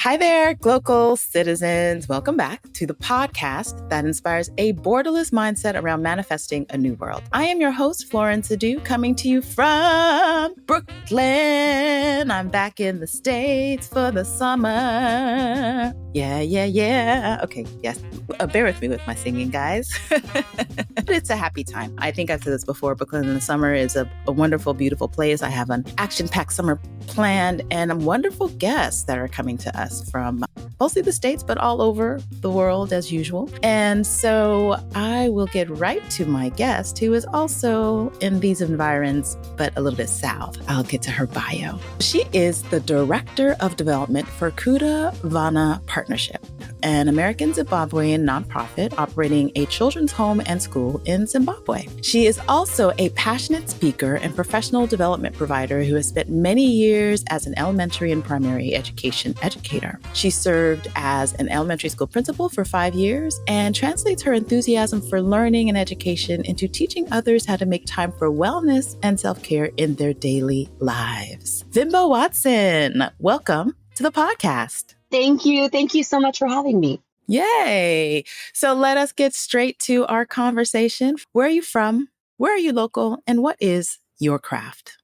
Hi there, Glocal citizens. Welcome back to the podcast that inspires a borderless mindset around manifesting a new world. I am your host, Florence Adu, coming to you from Brooklyn. I'm back in the States for the summer. Yeah. Okay, yes. Bear with me with my singing, guys. It's a happy time. I think I've said this before. Brooklyn in the summer is a wonderful, beautiful place. I have an action-packed summer planned and wonderful guests that are coming to us from mostly the States, but all over the world as usual. And so I will get right to my guest, who is also in these environs, but a little bit south. I'll get to her bio. She is the Director of Development for Kuda Vana Partnership, an American Zimbabwean nonprofit operating a children's home and school in Zimbabwe. She is also a passionate speaker and professional development provider who has spent many years as an elementary and primary education educator. She served as an elementary school principal for 5 years and translates her enthusiasm for learning and education into teaching others how to make time for wellness and self-care in their daily lives. Vimbo Watson, welcome to the podcast. Thank you. Thank you so much for having me. Yay. So let us get straight to our conversation. Where are you from? Where are you local? And what is your craft?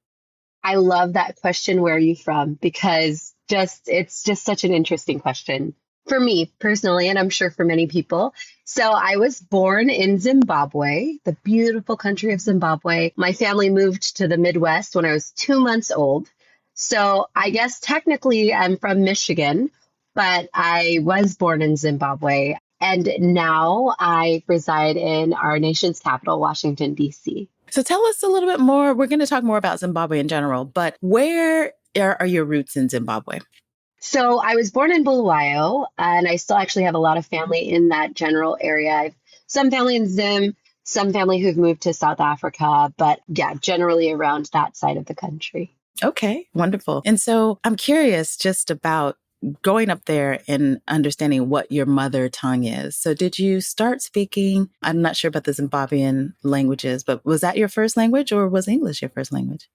I love that question, where are you from? Because it's just such an interesting question for me personally, and I'm sure for many people. So I was born in Zimbabwe, the beautiful country of Zimbabwe. My family moved to the Midwest when I was 2 months old. So I guess technically I'm from Michigan, but I was born in Zimbabwe. And now I reside in our nation's capital, Washington, D.C. So tell us a little bit more. We're going to talk more about Zimbabwe in general, but where are your roots in Zimbabwe? So I was born in Bulawayo, and I still actually have a lot of family in that general area. I have some family in Zim, some family who've moved to South Africa, but yeah, generally around that side of the country. Okay, wonderful. And so I'm curious just about going up there and understanding what your mother tongue is. So did you start speaking, I'm not sure about the Zimbabwean languages, but was that your first language or was English your first language?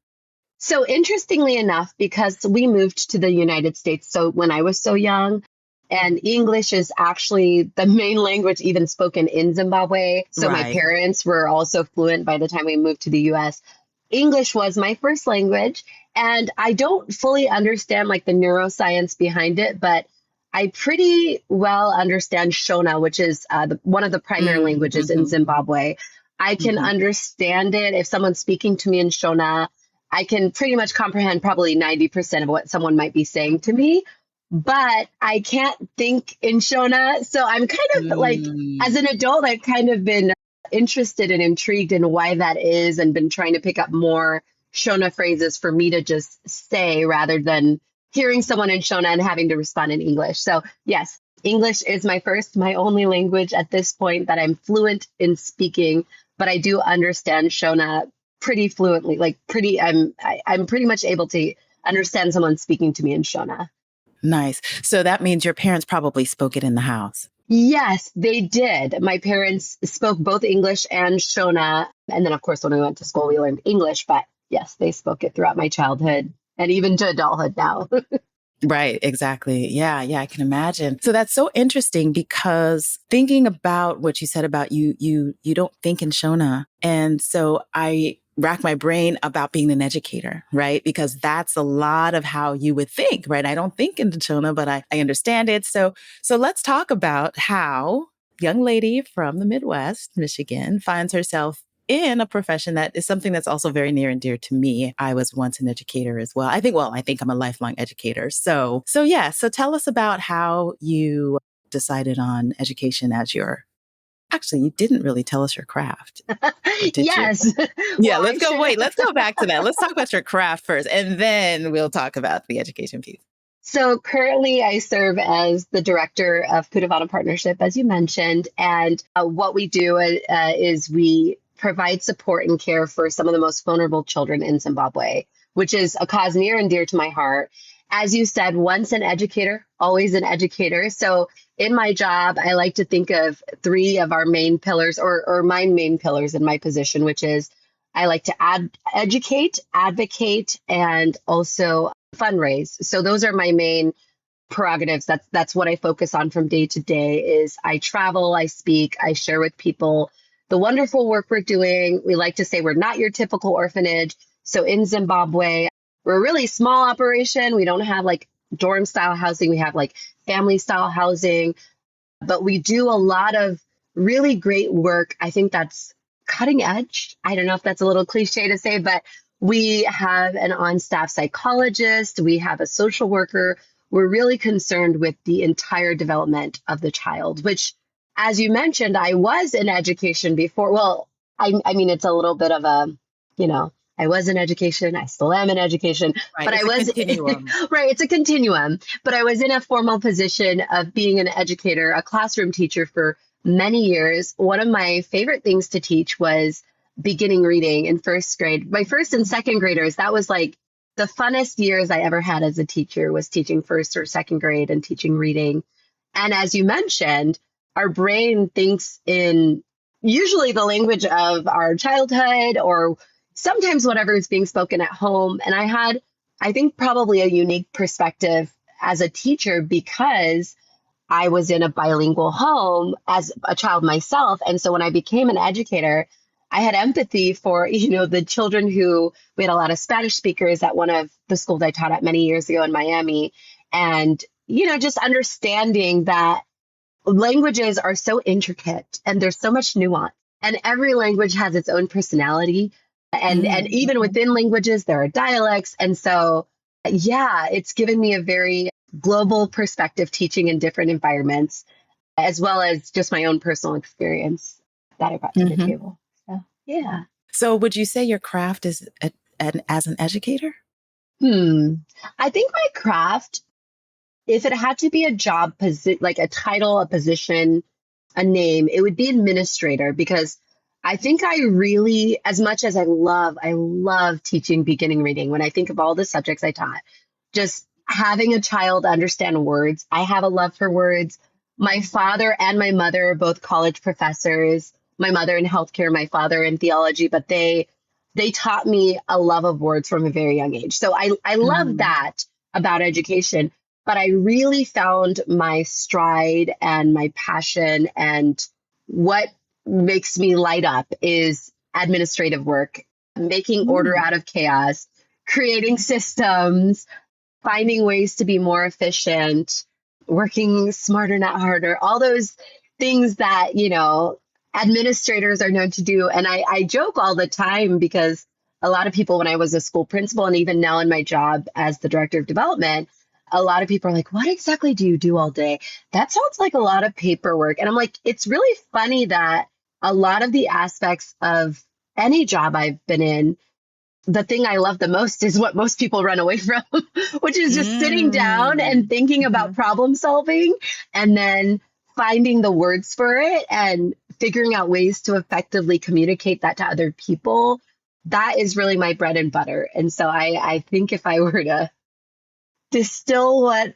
So interestingly enough, because we moved to the United States so when I was so young, and English is actually the main language even spoken in Zimbabwe. So Right. My parents were also fluent by the time we moved to the US. English was my first language, and I don't fully understand like the neuroscience behind it, but I pretty well understand Shona, which is one of the primary languages in Zimbabwe. I can understand it. If someone's speaking to me in Shona, I can pretty much comprehend probably 90% of what someone might be saying to me, but I can't think in Shona. So I'm kind of like, as an adult, I've kind of been interested and intrigued in why that is and been trying to pick up more Shona phrases for me to just say rather than hearing someone in Shona and having to respond in English. So yes, English is my only language at this point that I'm fluent in speaking, but I do understand Shona pretty fluently, I'm pretty much able to understand someone speaking to me in Shona. Nice. So that means your parents probably spoke it in the house. Yes, they did. My parents spoke both English and Shona. And then, of course, when we went to school, we learned English. But yes, they spoke it throughout my childhood and even to adulthood now. Right, exactly. Yeah, I can imagine. So that's so interesting because thinking about what you said about you don't think in Shona. And so I rack my brain about being an educator, right? Because that's a lot of how you would think, right? I don't think in Shona, but I understand it. So let's talk about how a young lady from the Midwest, Michigan, finds herself in a profession that is something that's also very near and dear to me. I was once an educator as well. I think I'm a lifelong educator. So tell us about how you decided on education as your Actually, you didn't really tell us your craft. Yes. Yeah, let's go back to that. Let's talk about your craft first, and then we'll talk about the education piece. So currently I serve as the director of Kuda Vana Partnership, as you mentioned. And what we do is we provide support and care for some of the most vulnerable children in Zimbabwe, which is a cause near and dear to my heart. As you said, once an educator, always an educator. So in my job, I like to think of three of our main pillars or my main pillars in my position, which is I like to educate, advocate, and also fundraise. So those are my main prerogatives. That's what I focus on from day to day is I travel, I speak, I share with people the wonderful work we're doing. We like to say we're not your typical orphanage. So in Zimbabwe, we're a really small operation. We don't have like dorm style housing. We have like family style housing, but we do a lot of really great work. I think that's cutting edge. I don't know if that's a little cliche to say, but we have an on-staff psychologist. We have a social worker. We're really concerned with the entire development of the child, which, as you mentioned, I was in education before. Well, I mean, it's a little bit of a, I was in education. I still am in education, Right. but It's I a was continuum. right. It's a continuum, but I was in a formal position of being an educator, a classroom teacher for many years. One of my favorite things to teach was beginning reading in first grade. My first and second graders, that was like the funnest years I ever had as a teacher, was teaching first or second grade and teaching reading. And as you mentioned, our brain thinks in usually the language of our childhood or sometimes whatever is being spoken at home. And I had, I think, probably a unique perspective as a teacher because I was in a bilingual home as a child myself. And so when I became an educator, I had empathy for, the children who, we had a lot of Spanish speakers at one of the schools I taught at many years ago in Miami. And, just understanding that languages are so intricate and there's so much nuance and every language has its own personality. And even within languages, there are dialects. And so, yeah, it's given me a very global perspective teaching in different environments, as well as just my own personal experience that I brought to the table. So, yeah. So would you say your craft is as an educator? I think my craft, if it had to be a job position, like a title, a position, a name, it would be administrator, because I think I really, as much as I love teaching beginning reading. When I think of all the subjects I taught, just having a child understand words. I have a love for words. My father and my mother are both college professors. My mother in healthcare, my father in theology, but they taught me a love of words from a very young age. So I love that about education, but I really found my stride and my passion and what makes me light up is administrative work, making order out of chaos, creating systems, finding ways to be more efficient, working smarter, not harder, all those things that, administrators are known to do. And I joke all the time because a lot of people, when I was a school principal and even now in my job as the director of development, a lot of people are like, what exactly do you do all day? That sounds like a lot of paperwork. And I'm like, it's really funny that a lot of the aspects of any job I've been in, the thing I love the most is what most people run away from, which is just sitting down and thinking about problem solving and then finding the words for it and figuring out ways to effectively communicate that to other people. That is really my bread and butter. And so I think if I were to distill what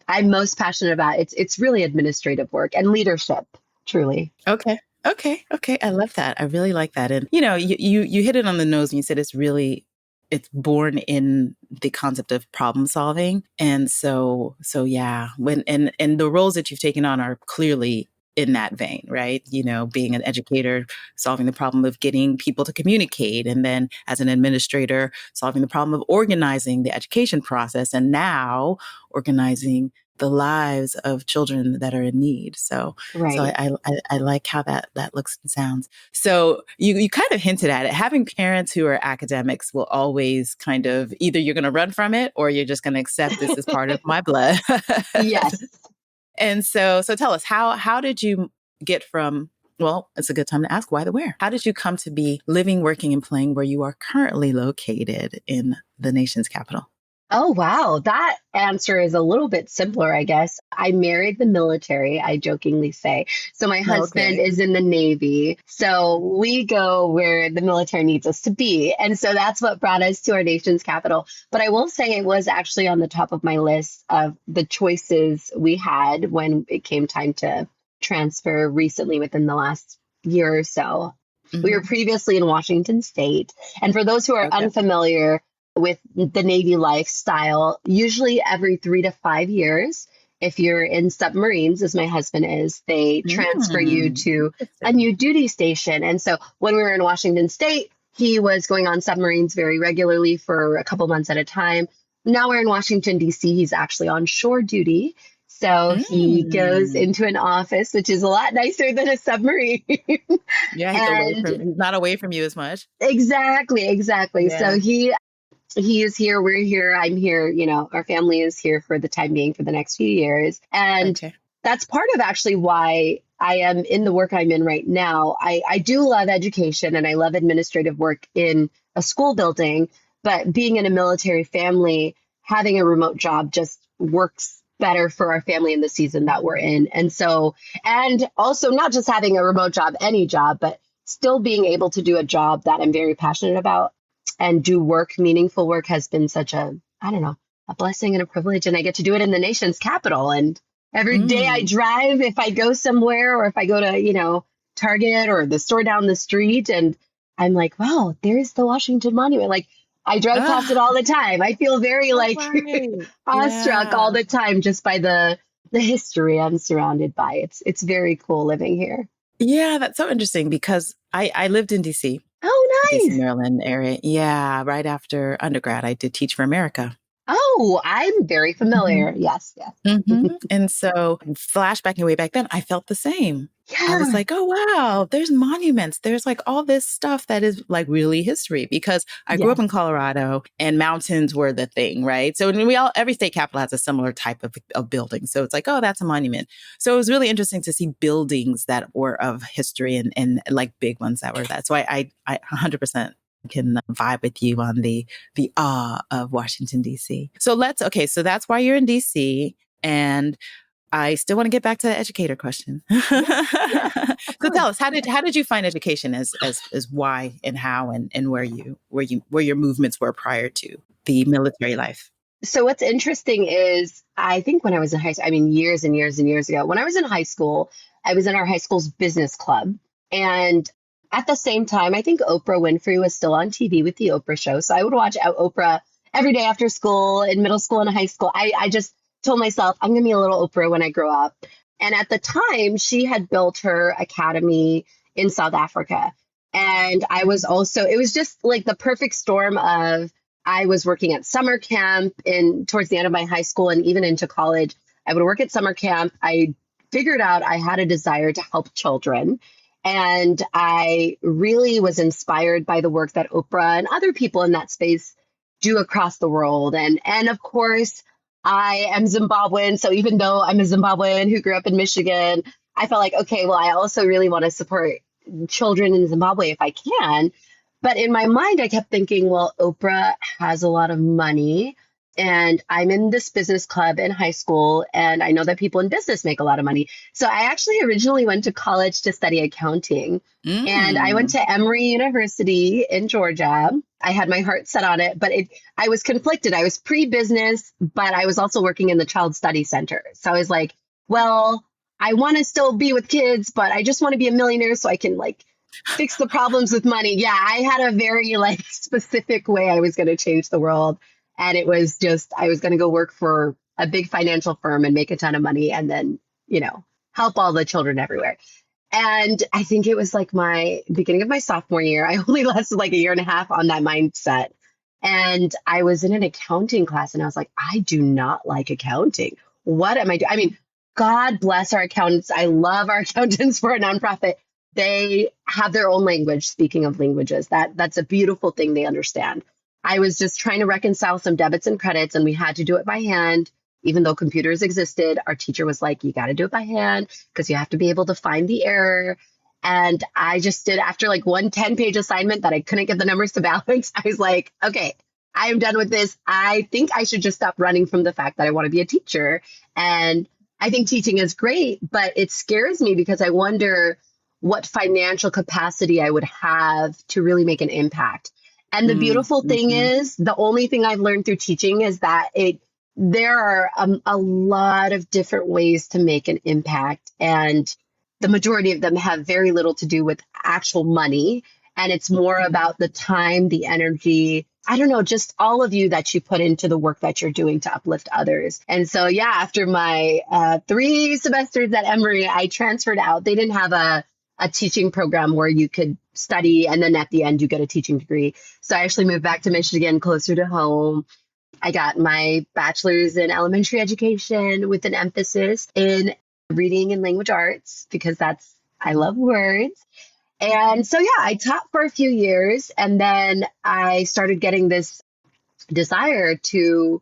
I'm most passionate about, it's really administrative work and leadership, truly. Okay. I love that. I really like that. And, you hit it on the nose when you said it's born in the concept of problem solving. And so yeah, and the roles that you've taken on are clearly in that vein, right? Being an educator, solving the problem of getting people to communicate. And then as an administrator, solving the problem of organizing the education process. And now organizing the lives of children that are in need. So I like how that looks and sounds. So you kind of hinted at it. Having parents who are academics will always kind of, either you're going to run from it or you're just going to accept this as part of my blood. Yes. And so tell us, how did you get from, well, it's a good time to ask why the where. How did you come to be living, working, and playing where you are currently located in the nation's capital? Oh, wow. That answer is a little bit simpler, I guess. I married the military, I jokingly say. So my husband is in the Navy. So we go where the military needs us to be. And so that's what brought us to our nation's capital. But I will say it was actually on the top of my list of the choices we had when it came time to transfer recently within the last year or so. We were previously in Washington State. And for those who are unfamiliar with the Navy lifestyle, usually every 3 to 5 years, if you're in submarines, as my husband is, they transfer you to a Interesting. new duty station. And so when we were in Washington State, he was going on submarines very regularly for a couple months at a time. Now we're in Washington, D.C. He's actually on shore duty. So he goes Mm. into an office, which is a lot nicer than a submarine. Yeah, And he's not away from you as much. exactly. Yeah. So he is here, we're here, I'm here, our family is here for the time being for the next few years. And Okay. that's part of actually why I am in the work I'm in right now. I do love education and I love administrative work in a school building, but being in a military family, having a remote job just works better for our family in the season that we're in. And so, and also not just having a remote job, any job, but still being able to do a job that I'm very passionate about and do work, meaningful work has been such I don't know, a blessing and a privilege. And I get to do it in the nation's capital. And every day I Mm. drive, if I go somewhere or if I go to, Target or the store down the street, and I'm like, wow, there's the Washington Monument. Like I drive past it Ah, all the time. I feel very oh, like right. awestruck all Yeah. the time just by the history I'm surrounded by. It's very cool living here. Yeah, that's so interesting because I lived in DC, Oh, DC, nice. Maryland area. Yeah, right after undergrad, I did Teach for America. Oh, I'm very familiar. Yes, yes. And so, flashbacking way back then, I felt the same. I was Yeah. like, oh, wow, there's monuments. There's like all this stuff that is like really history because I grew up in Yes. Colorado and mountains were the thing, right? So, every state capital has a similar type of building. So, it's like, oh, that's a monument. So, it was really interesting to see buildings that were of history and like big ones that were that. So, I 100% can vibe with you on the awe of Washington, D.C. Okay, so that's why you're in D.C. And I still want to get back to the educator question. Yeah. Yeah. Of So tell course. us, how did you find education as why and how and where your movements were prior to the military life? So what's interesting is I think when I was in high school, I mean years and years and years ago, when I was in high school, I was in our high school's business club. And at the same time, I think Oprah Winfrey was still on TV with the Oprah show. So I would watch Oprah every day after school, in middle school and high school. I just told myself I'm gonna be a little Oprah when I grow up. And at the time, she had built her academy in South Africa. And I was also, it was just like the perfect storm of I was working at summer camp in towards the end of my high school and even into college. I would work at summer camp. I figured out I had a desire to help children. And I really was inspired by the work that Oprah and other people in that space do across the world. And of course, I am Zimbabwean. So even though I'm a Zimbabwean who grew up in Michigan, I felt like, okay, well, I also really want to support children in Zimbabwe if I can. But in my mind, I kept thinking, well, Oprah has a lot of money. And I'm in this business club in high school, and I know that people in business make a lot of money. So I actually originally went to college to study accounting. And I went Mm. to Emory University in Georgia. I had my heart set on it, but I was conflicted. I was pre-business, but I was also working in the Child Study Center. So I was like, well, I want to still be with kids, but I just want to be a millionaire so I can like fix the problems with money. Yeah, I had a very like specific way I was going to change the world. And it was just, I was going to go work for a big financial firm and make a ton of money and then, help all the children everywhere. And I think it was like my beginning of my sophomore year. I only lasted like a year and a half on that mindset. And I was in an accounting class and I was like, I do not like accounting. What am I doing? I mean, God bless our accountants. I love our accountants for a nonprofit. They have their own language, speaking of languages. That's a beautiful thing they understand. I was just trying to reconcile some debits and credits, and we had to do it by hand. Even though computers existed, our teacher was like, you got to do it by hand because you have to be able to find the error. And I just did after like one 10-page assignment that I couldn't get the numbers to balance. I was like, okay, I am done with this. I think I should just stop running from the fact that I want to be a teacher. And I think teaching is great, but it scares me because I wonder what financial capacity I would have to really make an impact. And the Mm. beautiful thing Mhm. is, the only thing I've learned through teaching is that there are a lot of different ways to make an impact, and the majority of them have very little to do with actual money. And it's more about the time, the energy, I don't know, just all of you that you put into the work that you're doing to uplift others. And so, yeah, after my 3 semesters at Emory, I transferred out. They didn't have a teaching program where you could study and then at the end you get a teaching degree. So I actually moved back to Michigan, closer to home. I got my bachelor's in elementary education with an emphasis in reading and language arts because I love words. And so, yeah, I taught for a few years and then I started getting this desire to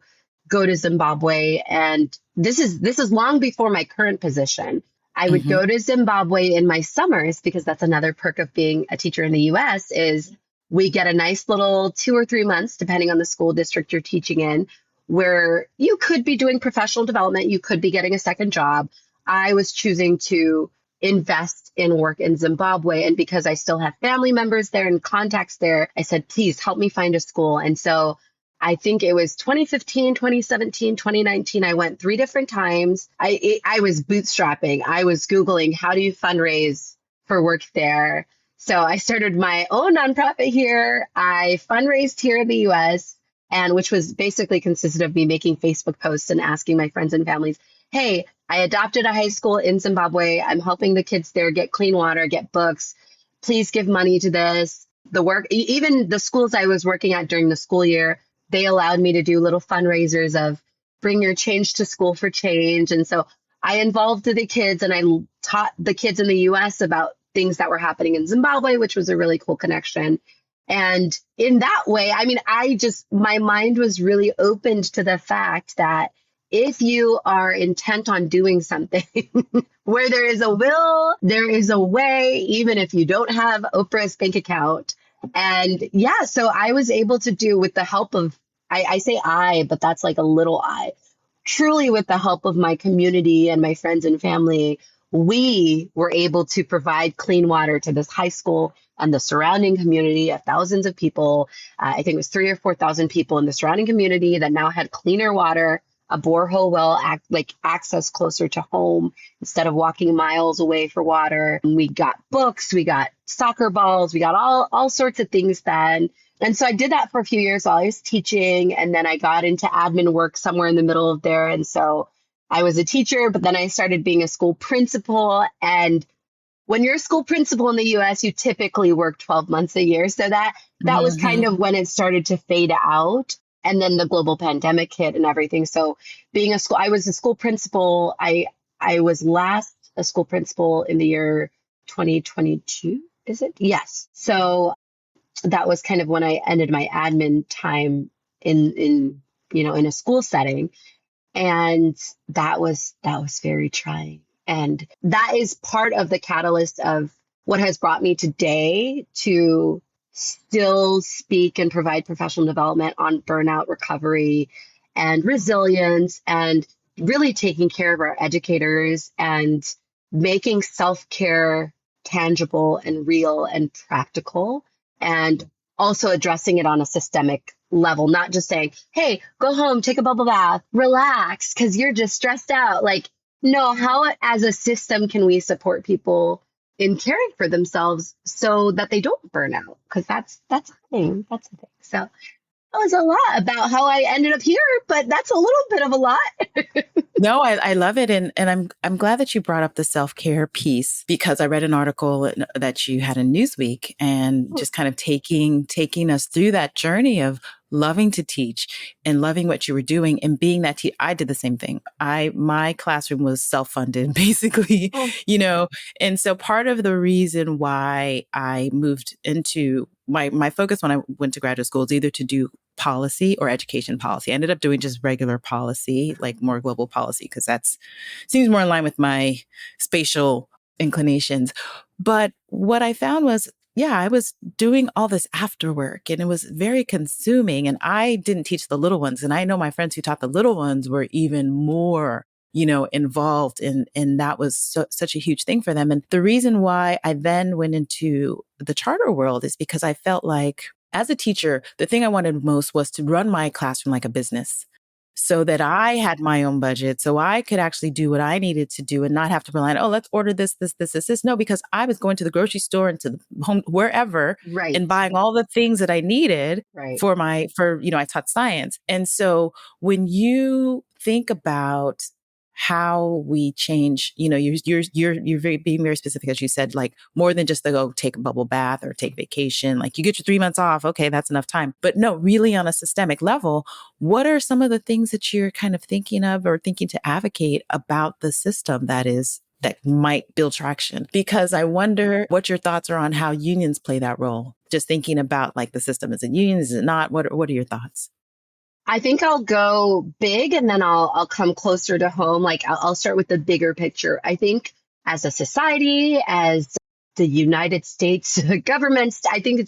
go to Zimbabwe. And this is long before my current position. I would Hmm. go to Zimbabwe in my summers because that's another perk of being a teacher in the US is we get a nice little 2 or 3 months, depending on the school district you're teaching in, where you could be doing professional development, you could be getting a second job. I was choosing to invest in work in Zimbabwe. And because I still have family members there and contacts there, I said, please help me find a school. And so I think it was 2015, 2017, 2019. I went 3 different times. I was bootstrapping. I was Googling, how do you fundraise for work there? So I started my own nonprofit here. I fundraised here in the US, and which was basically consisted of me making Facebook posts and asking my friends and families, hey, I adopted a high school in Zimbabwe. I'm helping the kids there get clean water, get books. Please give money to this. The work, even the schools I was working at during the school year, they allowed me to do little fundraisers of bring your change to school for change. And so I involved the kids and I taught the kids in the US about things that were happening in Zimbabwe, which was a really cool connection. And in that way, I mean, my mind was really opened to the fact that if you are intent on doing something, where there is a will, there is a way, even if you don't have Oprah's bank account. And yeah, so I was able to do with the help of, I say I, but that's like a little I, truly with the help of my community and my friends and family, we were able to provide clean water to this high school and the surrounding community of thousands of people. I think it was 3 or 4 thousand people in the surrounding community that now had cleaner water, a borehole well, access closer to home instead of walking miles away for water. And we got books, we got soccer balls, we got all sorts of things then. And so I did that for a few years while I was teaching. And then I got into admin work somewhere in the middle of there. And so I was a teacher, but then I started being a school principal. And when you're a school principal in the US, you typically work 12 months a year. So that was kind Hmm. of when it started to fade out. And then the global pandemic hit and everything. So I was a school principal. I was last a school principal in the year 2022, is it? Yes. So that was kind of when I ended my admin time in a school setting. And that was very trying. And that is part of the catalyst of what has brought me today to still speak and provide professional development on burnout recovery and resilience and really taking care of our educators and making self-care tangible and real and practical and also addressing it on a systemic level, not just saying, hey, go home, take a bubble bath, relax, because you're just stressed out. Like, no, how as a system can we support people in caring for themselves so that they don't burn out? Because that's a thing. That's a thing. So that was a lot about how I ended up here, but that's a little bit of a lot. No, I love it. And I'm glad that you brought up the self-care piece because I read an article that you had in Newsweek and just kind of taking us through that journey of loving to teach and loving what you were doing and being that I did the same thing. My classroom was self-funded basically, and so part of the reason why I moved into my focus when I went to graduate school is either to do policy or education policy. I ended up doing just regular policy, like more global policy, because that's seems more in line with my spatial inclinations. But what I found was, yeah, I was doing all this after work and it was very consuming. And I didn't teach the little ones. And I know my friends who taught the little ones were even more involved and that was such a huge thing for them. And the reason why I then went into the charter world is because I felt like as a teacher, the thing I wanted most was to run my classroom like a business. so that I had my own budget, so I could actually do what I needed to do and not have to rely on, oh, let's order this. No, because I was going to the grocery store and to the home, wherever, Right. and buying all the things that I needed Right. I taught science. And so when you think about how we change, you're being very specific, as you said, like more than just the go take a bubble bath or take vacation. Like you get your 3 months off. Okay, that's enough time. But no, really on a systemic level, what are some of the things that you're kind of thinking of or thinking to advocate about the system that might build traction? Because I wonder what your thoughts are on how unions play that role. Just thinking about like the system, is it unions, is it not? What are your thoughts? I think I'll go big and then I'll come closer to home. Like I'll start with the bigger picture. I think as a society, as the United States government, I think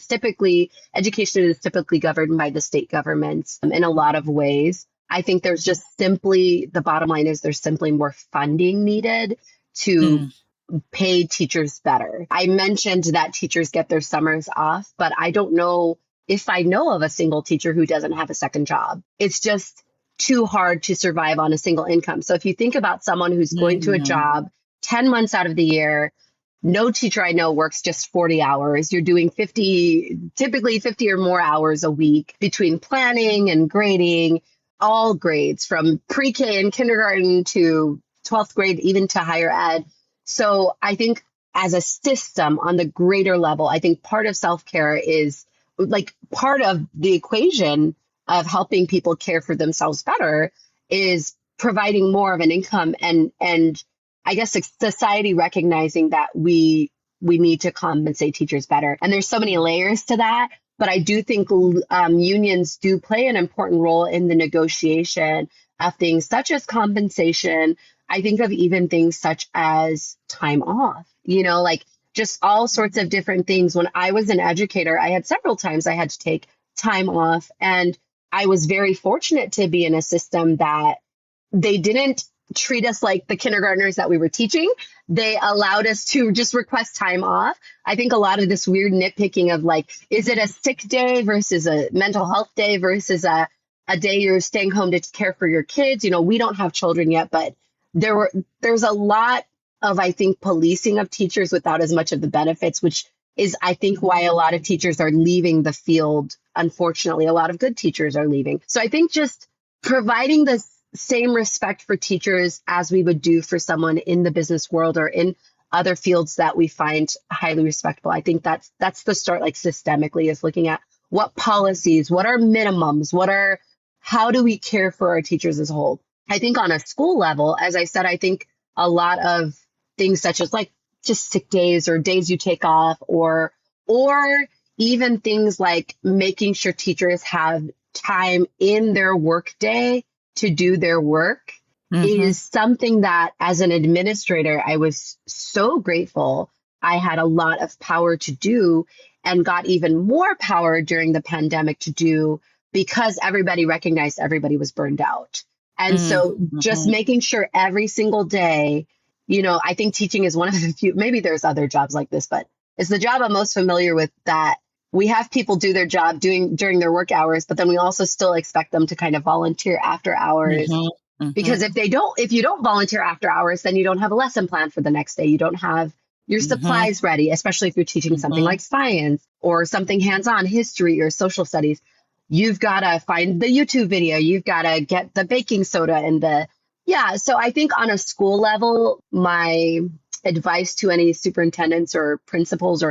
education is typically governed by the state governments in a lot of ways. I think there's just simply, the bottom line is there's simply more funding needed to pay teachers better. I mentioned that teachers get their summers off, but I don't know if I know of a single teacher who doesn't have a second job. It's just too hard to survive on a single income. So if you think about someone who's going to a job 10 months out of the year, no teacher I know works just 40 hours. You're doing typically 50 or more hours a week between planning and grading, all grades from pre-K and kindergarten to 12th grade, even to higher ed. So I think as a system on the greater level, I think part of self-care is like part of the equation of helping people care for themselves better is providing more of an income and I guess society recognizing that we need to compensate teachers better. And there's so many layers to that, but I do think unions do play an important role in the negotiation of things such as compensation. I think of even things such as time off, like just all sorts of different things. When I was an educator, I had several times I had to take time off. And I was very fortunate to be in a system that they didn't treat us like the kindergartners that we were teaching. They allowed us to just request time off. I think a lot of this weird nitpicking of like, is it a sick day versus a mental health day versus a day you're staying home to care for your kids? We don't have children yet, but there's a lot of, I think, policing of teachers without as much of the benefits, which is, I think, why a lot of teachers are leaving the field. Unfortunately, a lot of good teachers are leaving. So I think just providing the same respect for teachers as we would do for someone in the business world or in other fields that we find highly respectful. I think that's the start, like systemically, is looking at what policies, what are minimums, how do we care for our teachers as a whole? I think on a school level, as I said, I think a lot of things such as like just sick days or days you take off or even things like making sure teachers have time in their workday to do their work is something that as an administrator, I was so grateful I had a lot of power to do and got even more power during the pandemic to do because everybody recognized everybody was burned out. And so just making sure every single day, I think teaching is one of the few, maybe there's other jobs like this, but it's the job I'm most familiar with that we have people do their job during their work hours, but then we also still expect them to kind of volunteer after hours. Because if you don't volunteer after hours, then you don't have a lesson plan for the next day. You don't have your supplies ready, especially if you're teaching something like science or something hands-on, history or social studies. You've got to find the YouTube video. You've got to get the baking soda and so I think on a school level, my advice to any superintendents or principals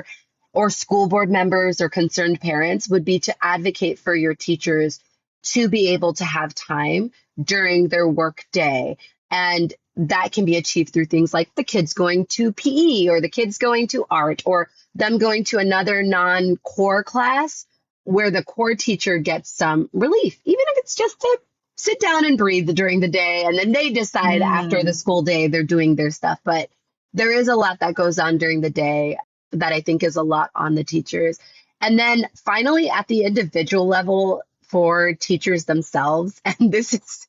or school board members or concerned parents would be to advocate for your teachers to be able to have time during their work day. And that can be achieved through things like the kids going to PE or the kids going to art or them going to another non-core class where the core teacher gets some relief, even if it's just to sit down and breathe during the day. And then they decide after the school day, they're doing their stuff. But there is a lot that goes on during the day that I think is a lot on the teachers. And then finally, at the individual level for teachers themselves, and this is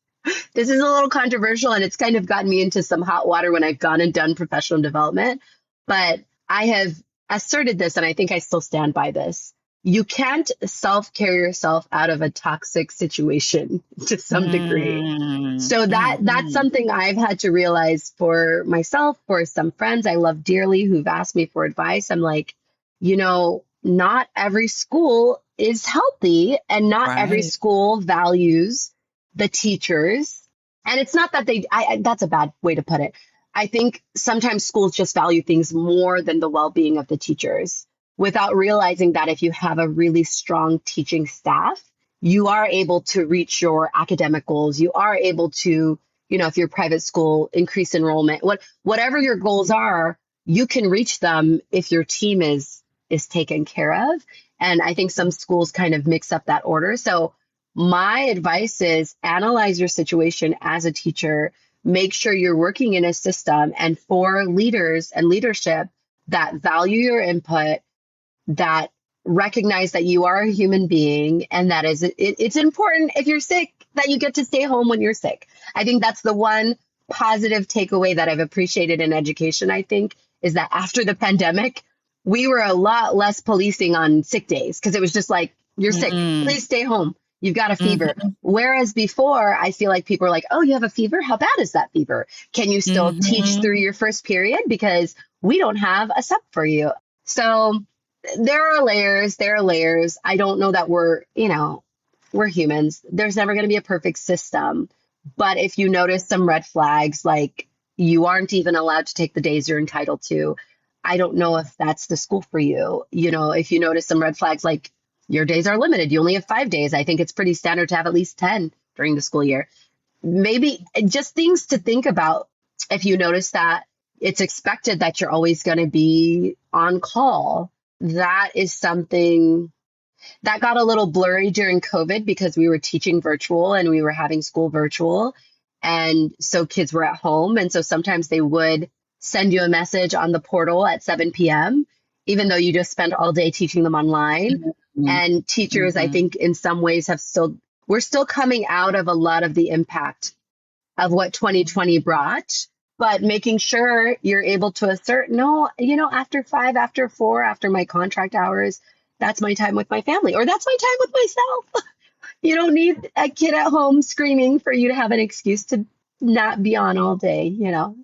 a little controversial and it's kind of gotten me into some hot water when I've gone and done professional development, but I have asserted this and I think I still stand by this. you can't self-care yourself out of a toxic situation to some degree. Mm, So that's mhm. something I've had to realize for myself, for some friends I love dearly who've asked me for advice. I'm like, not every school is healthy and not every Right. school values the teachers. And it's not that that's a bad way to put it. I think sometimes schools just value things more than the well-being of the teachers without realizing that if you have a really strong teaching staff, you are able to reach your academic goals. You are able to, if you're a private school, increase enrollment. Whatever your goals are, you can reach them if your team is taken care of. And I think some schools kind of mix up that order. So my advice is analyze your situation as a teacher. Make sure you're working in a system and for leaders and leadership that value your input, that recognize that you are a human being and that it's important if you're sick that you get to stay home when you're sick. I think that's the one positive takeaway that I've appreciated in education, I think, is that after the pandemic, we were a lot less policing on sick days because it was just like, you're sick, Mm, please stay home. You've got a fever. mhm, Whereas before, I feel like people are like, oh, you have a fever? How bad is that fever? Can you still teach mhm. through your first period? Because we don't have a sub for you. So there are layers. There are layers. I don't know that we're humans. There's never going to be a perfect system. But if you notice some red flags, like you aren't even allowed to take the days you're entitled to, I don't know if that's the school for you. If you notice some red flags, like your days are limited, you only have 5 days. I think it's pretty standard to have at least 10 during the school year. Maybe just things to think about. If you notice that it's expected that you're always going to be on call, that is something that got a little blurry during COVID because we were teaching virtual and we were having school virtual. And so kids were at home. And so sometimes they would send you a message on the portal at 7 p.m., even though you just spent all day teaching them online. Mhm, And teachers, I mhm. think, in some ways we're still coming out of a lot of the impact of what 2020 brought, but making sure you're able to assert, no, after 5, after 4, after my contract hours, that's my time with my family, or that's my time with myself. You don't need a kid at home screaming for you to have an excuse to not be on all day.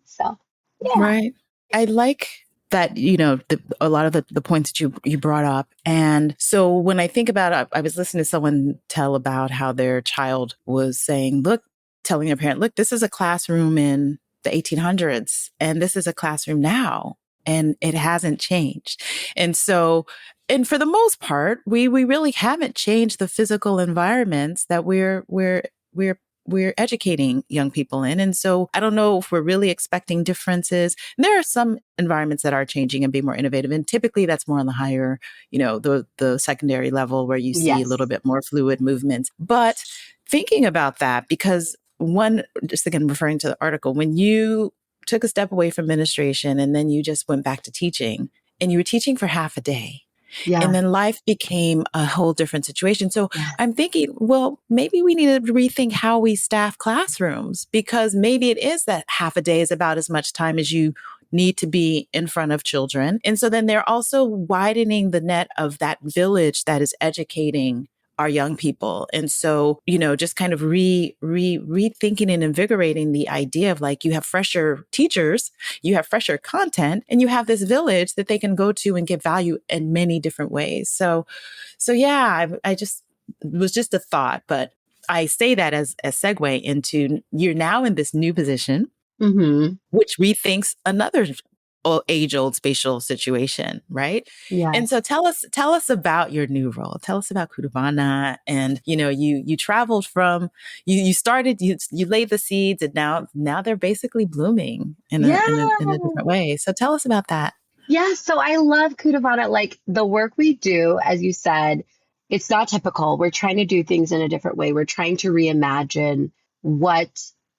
So, yeah. Right. I like that, a lot of the points that you brought up. And so when I think about it, I was listening to someone tell about how their child was saying, look, telling their parent, look, this is a classroom in the 1800s and this is a classroom now. And it hasn't changed. And so, and for the most part, we really haven't changed the physical environments that we're educating young people in. And so I don't know if we're really expecting differences. And there are some environments that are changing and being more innovative. And typically that's more on the higher, the secondary level where you see a Yes. little bit more fluid movements. But thinking about that, because one, just again, referring to the article, when you took a step away from administration and then you just went back to teaching and you were teaching for half a day, and Yeah. then life became a whole different situation. So Yes. I'm thinking, well, maybe we need to rethink how we staff classrooms because maybe it is that half a day is about as much time as you need to be in front of children. And so then they're also widening the net of that village that is educating our young people. And so, just kind of rethinking and invigorating the idea of like, you have fresher teachers, you have fresher content, and you have this village that they can go to and get value in many different ways. So yeah, I just, it was just a thought, but I say that as a segue into you're now in this new position, Mm-hmm. which rethinks another age-old spatial situation, right? And so Yes. tell us about your new role. Tell us about Kudavana, and you traveled from you started you laid the seeds, and now they're basically blooming in a Yeah. different way. So tell us about that. Yeah, so I love Kudavana. Like the work we do, as you said, it's not typical. We're trying to do things in a different way. We're trying to reimagine what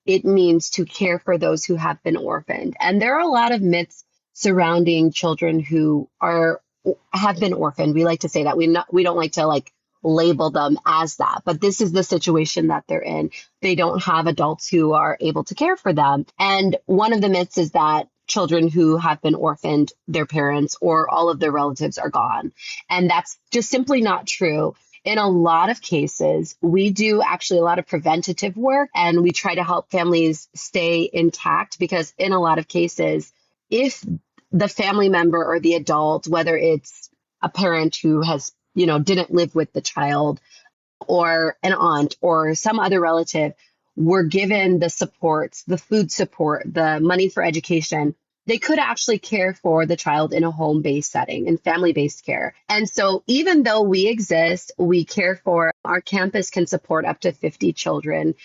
it means to care for those who have been orphaned. And there are a lot of myths surrounding children who have been orphaned. We like to say that we don't like to like label them as that, but this is the situation that they're in. They don't have adults who are able to care for them. And one of the myths is that children who have been orphaned, their parents or all of their relatives are gone. And that's just simply not true. In a lot of cases, we do actually a lot of preventative work and we try to help families stay intact because in a lot of cases, if the family member or the adult, whether it's a parent who has, didn't live with the child or an aunt or some other relative, were given the supports, the food support, the money for education, they could actually care for the child in a home-based setting and family-based care. And so even though we exist, we care for, our campus can support up to 50 children,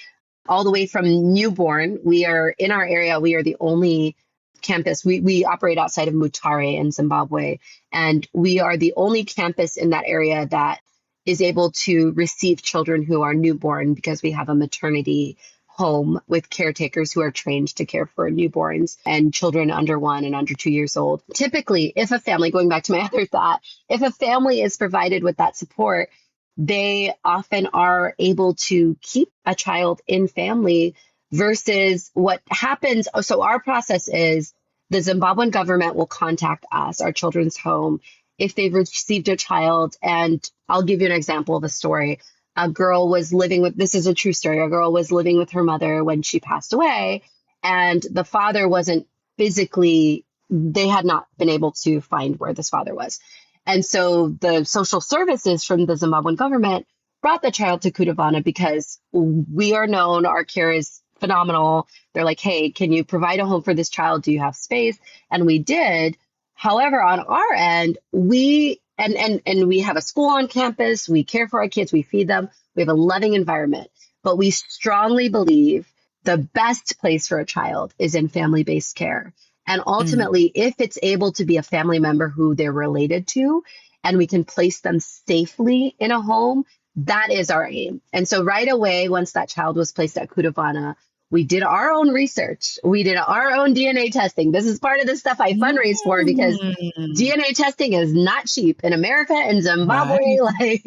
all the way from newborn. We are in our area, we are the only campus. We operate outside of Mutare in Zimbabwe, and we are the only campus in that area that is able to receive children who are newborn because we have a maternity home with caretakers who are trained to care for newborns and children under 1 and under 2 years old. Typically, if a family, going back to my other thought, if a family is provided with that support, they often are able to keep a child in family versus what happens. So our process is the Zimbabwean government will contact us, our children's home, if they've received a child. And I'll give you an example of a story. A girl was living with, this is a true story, a girl was living with her mother when she passed away, and the father wasn't physically, they had not been able to find where this father was. And so the social services from the Zimbabwean government brought the child to Kutavana because we are known, our care is phenomenal. They're like, hey, can you provide a home for this child? Do you have space? And we did. However, on our end, we have a school on campus. We care for our kids. We feed them. We have a loving environment. But we strongly believe the best place for a child is in family-based care. And ultimately, if it's able to be a family member who they're related to, and we can place them safely in a home, that is our aim. And so right away, once that child was placed at Kutavana, we did our own research. We did our own DNA testing. This is part of the stuff I fundraise for because DNA testing is not cheap in America and Zimbabwe. Right.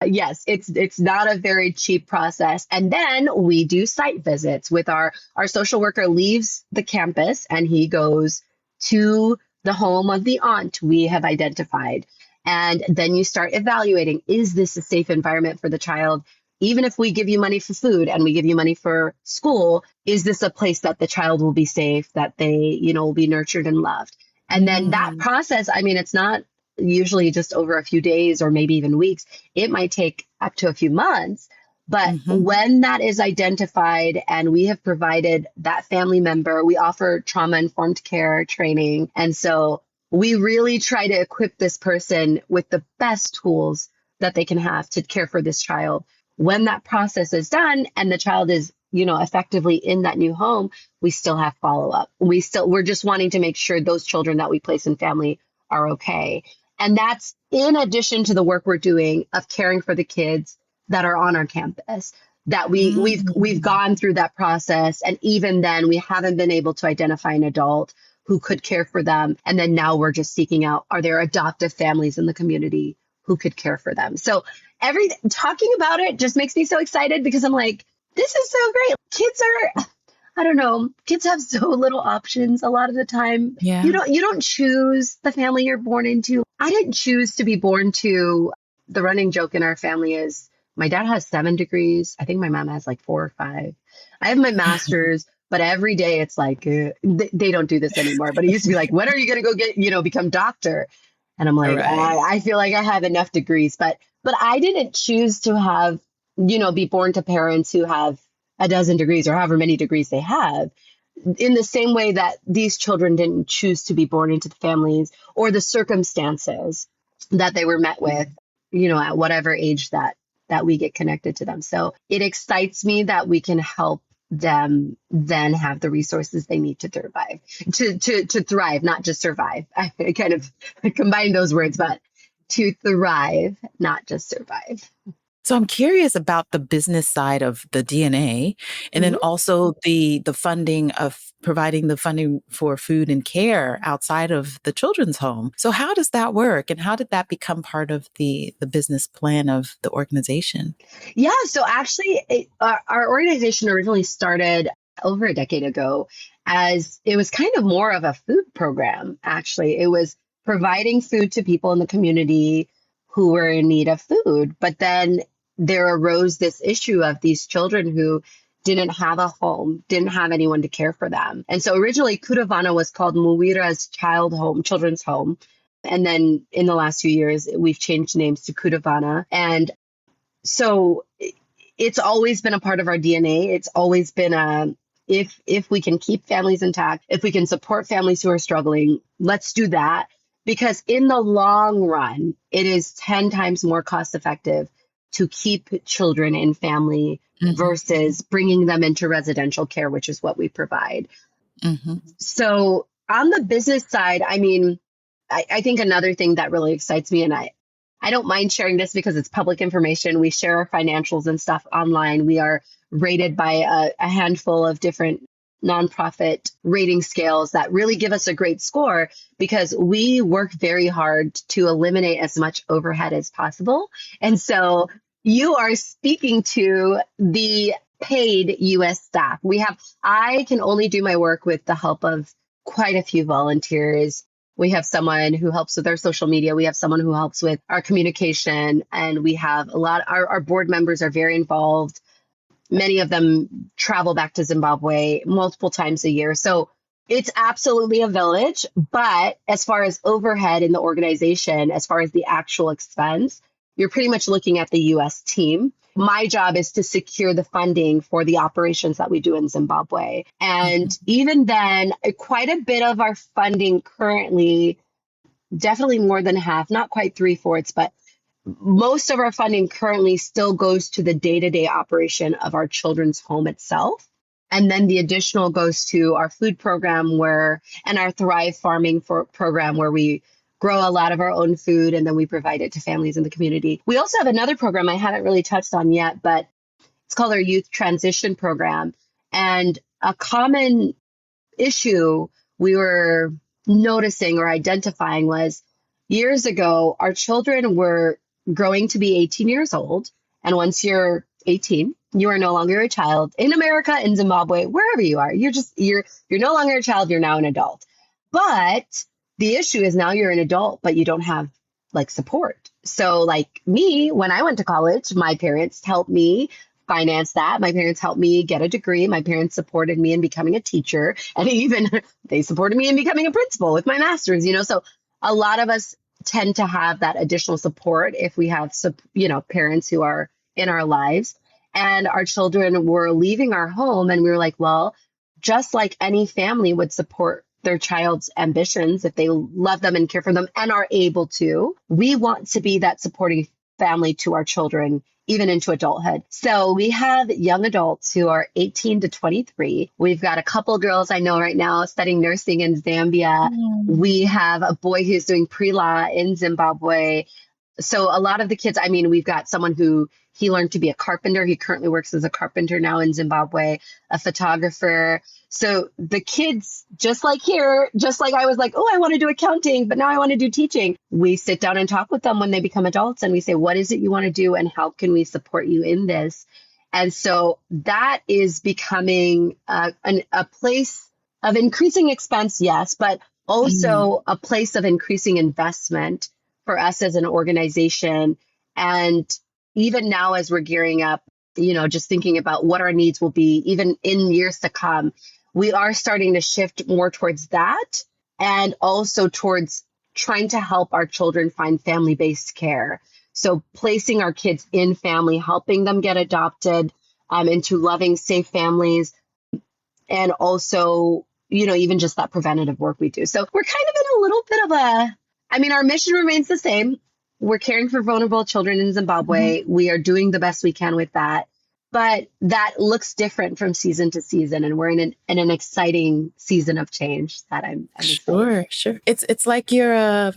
Like, yes, it's not a very cheap process. And then we do site visits with our social worker leaves the campus and he goes to the home of the aunt we have identified. And then you start evaluating, is this a safe environment for the child? Even if we give you money for food and we give you money for school, is this a place that the child will be safe, that they, will be nurtured and loved? And then that process, I mean, it's not usually just over a few days or maybe even weeks. It might take up to a few months. But when that is identified and we have provided that family member, we offer trauma-informed care training. And so we really try to equip this person with the best tools that they can have to care for this child. When that process is done and the child is, effectively in that new home, we still have follow-up. We're just wanting to make sure those children that we place in family are okay. And that's in addition to the work we're doing of caring for the kids that are on our campus, that we've gone through that process. And even then we haven't been able to identify an adult who could care for them. And then now we're just seeking out, are there adoptive families in the community who could care for them? So talking about it just makes me so excited because I'm like, this is so great. Kids have so little options a lot of the time. Yeah. You don't choose the family you're born into. I didn't choose to be born to, the running joke in our family is my dad has 7 degrees. I think my mom has like 4 or 5. I have my master's, but every day it's like, they don't do this anymore. But it used to be like, when are you going to go get, become doctor? And I'm like, I feel like I have enough degrees, but I didn't choose to have, be born to parents who have a dozen degrees or however many degrees they have, in the same way that these children didn't choose to be born into the families or the circumstances that they were met with, at whatever age that we get connected to them. So it excites me that we can help them then have the resources they need to survive, to thrive, not just survive. I kind of combine those words, but to thrive, not just survive. So I'm curious about the business side of the DNA and then also the funding of providing the funding for food and care outside of the children's home. So how does that work? And how did that become part of the business plan of the organization? Yeah, so actually our organization originally started over a decade ago as it was kind of more of a food program, actually. It was providing food to people in the community who were in need of food. But then there arose this issue of these children who didn't have a home, didn't have anyone to care for them. And so originally Kuravana was called Muwira's children's home. And then in the last few years, we've changed names to Kuravana. And so it's always been a part of our DNA. It's always been if we can keep families intact, if we can support families who are struggling, let's do that. Because in the long run, it is 10 times more cost effective to keep children in family versus bringing them into residential care, which is what we provide. So on the business side, I mean, I think another thing that really excites me, and I don't mind sharing this because it's public information. We share our financials and stuff online. We are rated by a handful of different nonprofit rating scales that really give us a great score because we work very hard to eliminate as much overhead as possible. And so you are speaking to the paid US staff. I can only do my work with the help of quite a few volunteers. We have someone who helps with our social media. We have someone who helps with our communication. And we have our board members are very involved. Many of them travel back to Zimbabwe multiple times a year. So it's absolutely a village. But as far as overhead in the organization, as far as the actual expense, you're pretty much looking at the US team. My job is to secure the funding for the operations that we do in Zimbabwe. And even then, quite a bit of our funding currently, definitely more than half, not quite 3/4, but most of our funding currently still goes to the day-to-day operation of our children's home itself. And then the additional goes to our food program and our Thrive Farming program where we grow a lot of our own food and then we provide it to families in the community. We also have another program I haven't really touched on yet, but it's called our Youth Transition Program. And a common issue we were noticing or identifying was years ago, our children were growing to be 18 years old. And once you're 18, you are no longer a child in America, in Zimbabwe, wherever you are. You're no longer a child. You're now an adult. But the issue is now you're an adult, but you don't have like support. So like me, when I went to college, my parents helped me finance that. My parents helped me get a degree. My parents supported me in becoming a teacher. And even they supported me in becoming a principal with my master's, so a lot of us tend to have that additional support if we have, parents who are in our lives. And our children were leaving our home and we were like, well, just like any family would support their child's ambitions if they love them and care for them and are able to, we want to be that supporting family to our children, even into adulthood. So we have young adults who are 18 to 23. We've got a couple girls I know right now studying nursing in Zambia. We have a boy who's doing pre-law in Zimbabwe. So a lot of the kids, we've got someone who he learned to be a carpenter. He currently works as a carpenter now in Zimbabwe, a photographer. So the kids, just like I was like, oh, I want to do accounting, but now I want to do teaching. We sit down and talk with them when they become adults and we say, what is it you want to do and how can we support you in this? And so that is becoming a place of increasing expense, yes, but also a place of increasing investment for us as an organization. And even now, as we're gearing up, just thinking about what our needs will be, even in years to come, we are starting to shift more towards that and also towards trying to help our children find family-based care. So placing our kids in family, helping them get adopted into loving, safe families, and also, even just that preventative work we do. So we're kind of in a little bit of our mission remains the same. We're caring for vulnerable children in Zimbabwe. We are doing the best we can with that. But that looks different from season to season. And we're in an exciting season of change that I'm excited. Sure. It's like you're a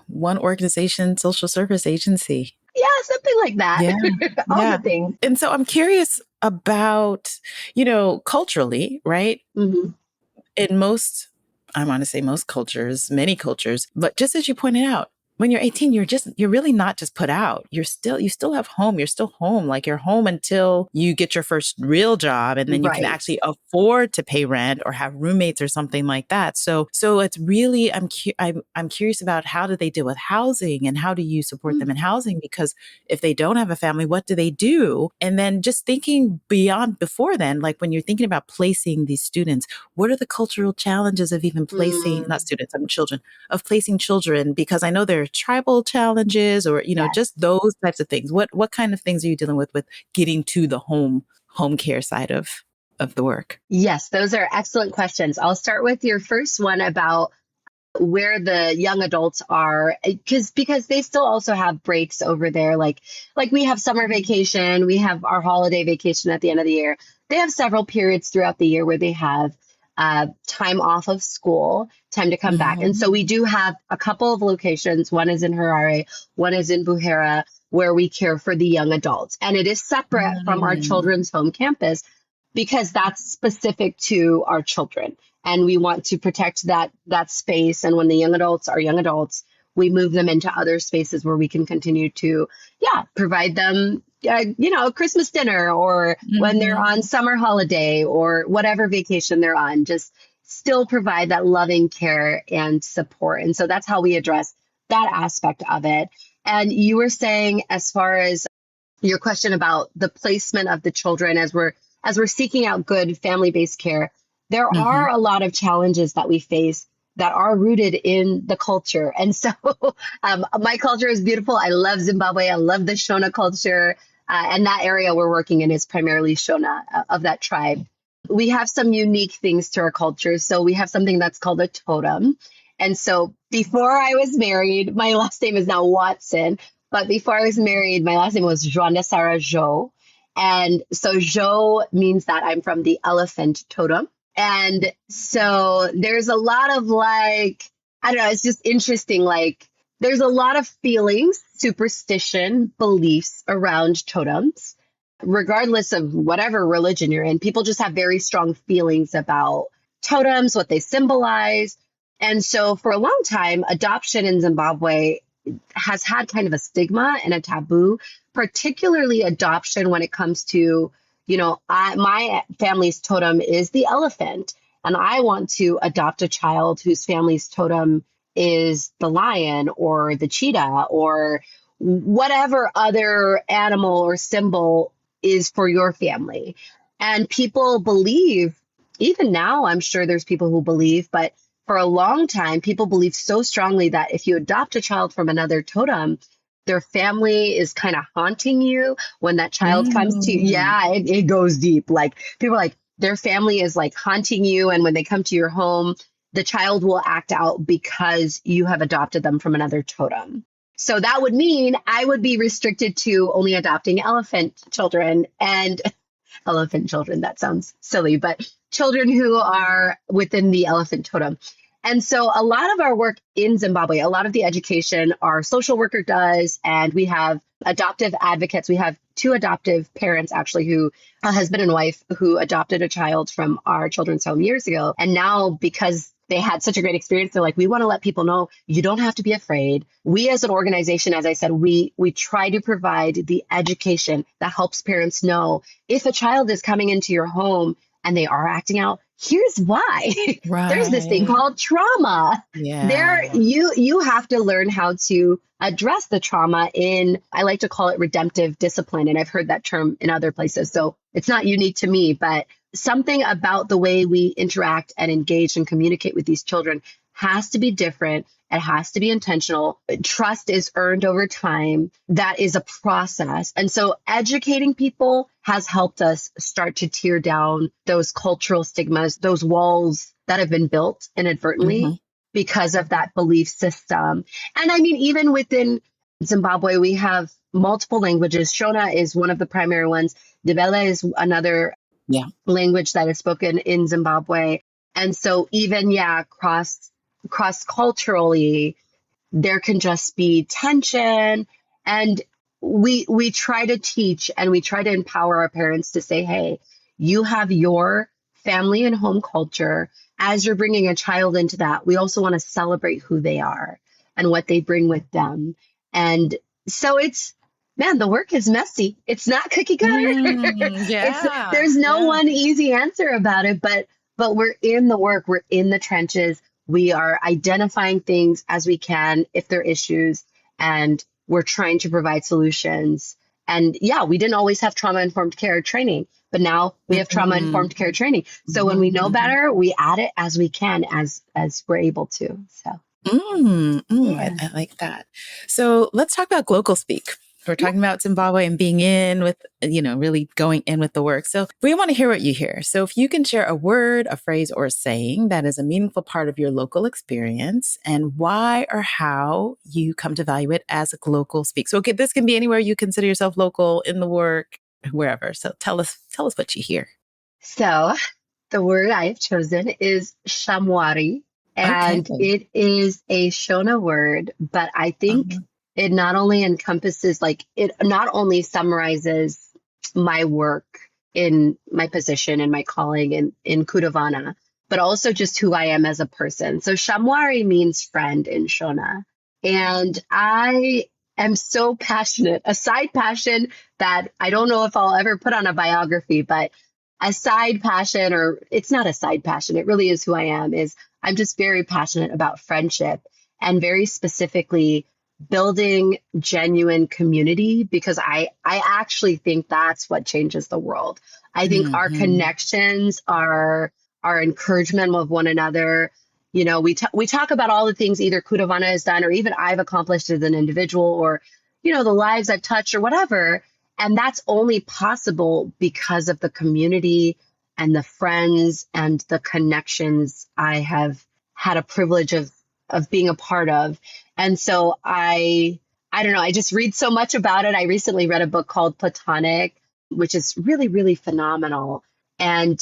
one organization social service agency. Yeah, something like that. Yeah. All the things. And so I'm curious about, culturally, right? In most, I want to say most cultures, many cultures, but just as you pointed out, when you're 18, you're really not just put out. You still have home. You're still home. Like you're home until you get your first real job, and then you can Right. actually afford to pay rent or have roommates or something like that. So it's really, I'm curious about how do they deal with housing, and how do you support them in housing? Because if they don't have a family, what do they do? And then just thinking beyond before then, like when you're thinking about placing these students, what are the cultural challenges of even placing, not Mm, students, I mean children, of placing children? Because I know there are tribal challenges, or, yes. just those types of things. What kind of things are you dealing with getting to the home care side of the work? Yes, those are excellent questions. I'll start with your first one about where the young adults are, because they still also have breaks over there, like we have summer vacation, we have our holiday vacation at the end of the year. They have several periods throughout the year where they have time off of school, time to come back. And so we do have a couple of locations. One is in Harare, one is in Buhera, where we care for the young adults, and it is separate from our Mm. children's home campus because that's specific to our children, and we want to protect that space. And when the young adults are young adults, we move them into other spaces where we can continue to, yeah, provide them Christmas dinner, or when they're on Mhm. summer holiday or whatever vacation they're on, just still provide that loving care and support. And so that's how we address that aspect of it. And you were saying, as far as your question about the placement of the children as we're seeking out good family-based care, there are Mhm. a lot of challenges that we face that are rooted in the culture. And so my culture is beautiful. I love Zimbabwe. I love the Shona culture. And that area we're working in is primarily Shona, of that tribe. We have some unique things to our culture. So we have something that's called a totem. And so before I was married, my last name is now Watson. But before I was married, my last name was Joanda Sarah Jo. And so Jo means that I'm from the elephant totem. And so there's a lot of I don't know, it's just interesting. Like there's a lot of feelings, superstition, beliefs around totems, regardless of whatever religion you're in. People just have very strong feelings about totems, what they symbolize. And so for a long time, adoption in Zimbabwe has had kind of a stigma and a taboo, particularly adoption when it comes to, my family's totem is the elephant, and I want to adopt a child whose family's totem is the lion or the cheetah or whatever other animal or symbol is for your family. And people believe, even now, I'm sure there's people who believe, but for a long time, people believe so strongly that if you adopt a child from another totem, their family is kind of haunting you when that child comes to you. Mm. Yeah, it goes deep. Like people are like, their family is like haunting you. And when they come to your home, the child will act out because you have adopted them from another totem. So that would mean I would be restricted to only adopting elephant children. That sounds silly, but children who are within the elephant totem. And so a lot of our work in Zimbabwe, a lot of the education our social worker does, and we have adoptive advocates. We have two adoptive parents, actually, a husband and wife, who adopted a child from our children's home years ago. And now, because they had such a great experience, they're like, we want to let people know you don't have to be afraid. We as an organization, as I said, we try to provide the education that helps parents know if a child is coming into your home and they are acting out, here's why. There's this thing Right. called trauma. There, Yeah. you have to learn how to address the trauma in, I like to call it redemptive discipline. And I've heard that term in other places. So it's not unique to me, but something about the way we interact and engage and communicate with these children has to be different. It has to be intentional. Trust is earned over time. That is a process. And so educating people has helped us start to tear down those cultural stigmas, those walls that have been built inadvertently Mhm. because of that belief system. And I mean, even within Zimbabwe, we have multiple languages. Shona is one of the primary ones. Ndebele is another Yeah. language that is spoken in Zimbabwe. And so even, yeah, cross culturally, there can just be tension. And we try to teach and we try to empower our parents to say, hey, you have your family and home culture. As you're bringing a child into that, we also want to celebrate who they are. and what they bring with them. And so it's, man, the work is messy. It's not cookie cutter. It's Yeah. there's no Yeah. one easy answer about it, but we're in the work, we're in the trenches. We are identifying things as we can if they're issues, and we're trying to provide solutions. And yeah, we didn't always have trauma informed care training, but now we have trauma Mm-hmm. informed care training. So when we know better, we add it as we can, as we're able to. So yeah. I like that. So let's talk about Glocal speak. We're Yeah. talking about Zimbabwe and being in with, really going in with the work. So we want to hear what you hear. So if you can share a word, a phrase, or a saying that is a meaningful part of your local experience and why or how you come to value it as a Glocal speak. So this can be anywhere you consider yourself local, in the work, wherever. So tell us what you hear. So the word I have chosen is shamwari, Okay. and it is a Shona word, but I think Um, it not only encompasses, like, it not only summarizes my work in my position and my calling in Kudavana, but also just who I am as a person. So shamwari means friend in Shona. And I am so passionate, a side passion that I don't know if I'll ever put on a biography, but a side passion, or it's not a side passion, it really is who I am, is I'm just very passionate about friendship, and very specifically building genuine community, because I actually think that's what changes the world. I think our mhm. connections, our encouragement of one another, we talk about all the things either Kudavana has done or even I've accomplished as an individual, or the lives I've touched or whatever, and that's only possible because of the community and the friends and the connections I have had a privilege of being a part of. And so I don't know, I just read so much about it. I recently read a book called Platonic, which is really, really phenomenal. And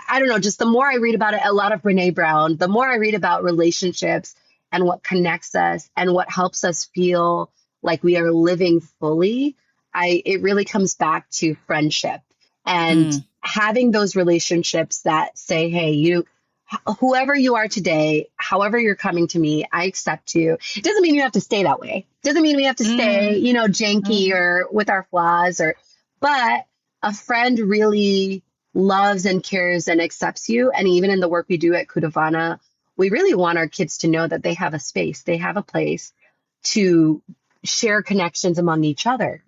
I don't know, just the more I read about it, a lot of Brene Brown, the more I read about relationships and what connects us and what helps us feel like we are living fully, it really comes back to friendship and Mm, having those relationships that say, hey, whoever you are today, however you're coming to me, I accept you. It doesn't mean you have to stay that way. It doesn't mean we have to stay, mm, janky mm, or with our flaws, but a friend really loves and cares and accepts you. And even in the work we do at Kudavana, we really want our kids to know that they have a space, they have a place to share connections among each other,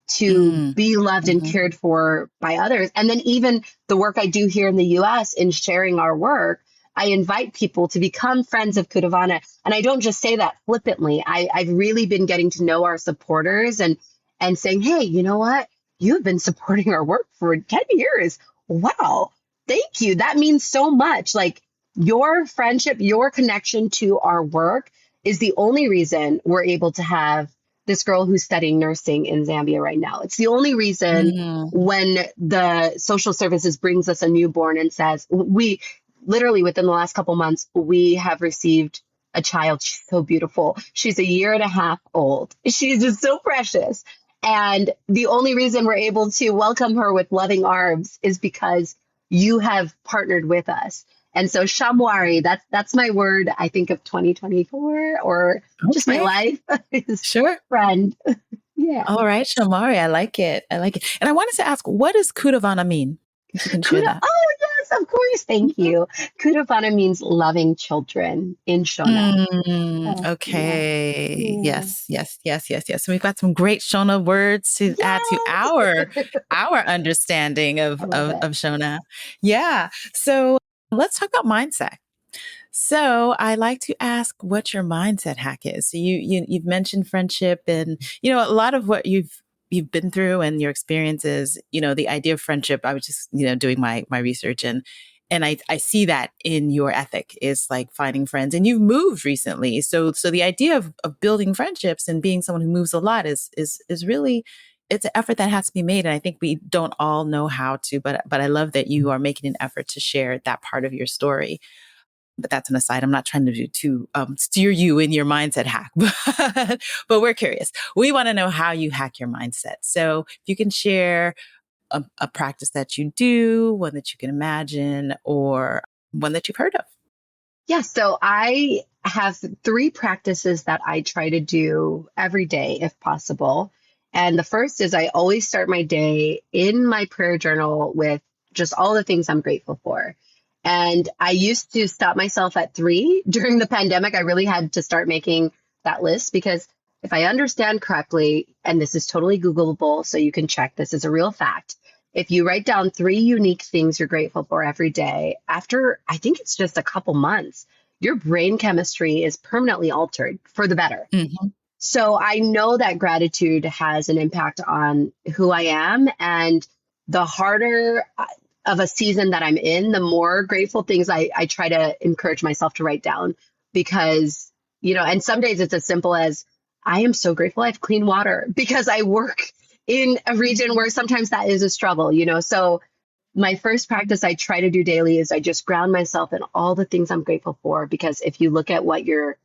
to mm, be loved and mhm, cared for by others. And then even the work I do here in the US in sharing our work, I invite people to become friends of Kudavana. And I don't just say that flippantly. I've really been getting to know our supporters and saying, hey, you know what? You've been supporting our work for 10 years. Wow. Thank you. That means so much. Like, your friendship, your connection to our work is the only reason we're able to have this girl who's studying nursing in Zambia right now. It's the only reason mm, when the social services brings us a newborn and says, we literally within the last couple months, we have received a child. She's so beautiful. She's a year and a half old. She's just so precious. And the only reason we're able to welcome her with loving arms is because you have partnered with us. And so shamwari, that's my word, I think, of 2024, or just my okay, life, is sure. friend. Yeah. All right, Shamari, I like it. I like it. And I wanted to ask, what does Kudavana mean? If you can share that. Oh, yes, of course. Thank you. Kudavana means loving children in Shona. Yeah. Okay. Yeah. Yes, yes, yes, yes, yes. So we've got some great Shona words to add to Yes. our understanding I love it. of Shona. Yeah. So let's talk about mindset. So I like to ask what your mindset hack is. So you've mentioned friendship, and a lot of what you've been through and your experiences. The idea of friendship. I was just doing my research, and I see that in your ethic is like finding friends, and you've moved recently. So the idea of building friendships and being someone who moves a lot is really, it's an effort that has to be made. And I think we don't all know how to, but I love that you are making an effort to share that part of your story. But that's an aside. I'm not trying to steer you in your mindset hack, but we're curious. We want to know how you hack your mindset. So if you can share a practice that you do, one that you can imagine, or one that you've heard of. Yeah. So have three practices that I try to do every day if possible. And the first is I always start my day in my prayer journal with just all the things I'm grateful for. And I used to stop myself at three. During the pandemic, I really had to start making that list because if I understand correctly, and this is totally Googleable, so you can check this is a real fact. If you write down three unique things you're grateful for every day, after I think it's just a couple months, your brain chemistry is permanently altered for the better. Mm-hmm. So I know that gratitude has an impact on who I am. And the harder of a season that I'm in, the more grateful things I try to encourage myself to write down because, and some days it's as simple as I am so grateful I have clean water because I work in a region where sometimes that is a struggle, So my first practice I try to do daily is I just ground myself in all the things I'm grateful for, because if you look at what you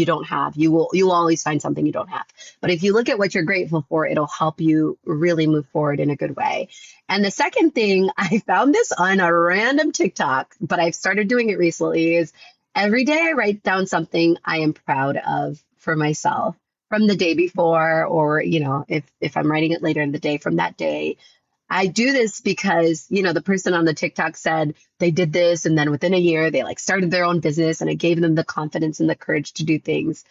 don't have, you will always find something you don't have. But if you look at what you're grateful for, it'll help you really move forward in a good way. And the second thing, I found this on a random TikTok, but I've started doing it recently, is every day I write down something I am proud of for myself from the day before, or, if I'm writing it later in the day, from that day. I do this because, the person on the TikTok said they did this, and then within a year they started their own business, and it gave them the confidence and the courage to do things.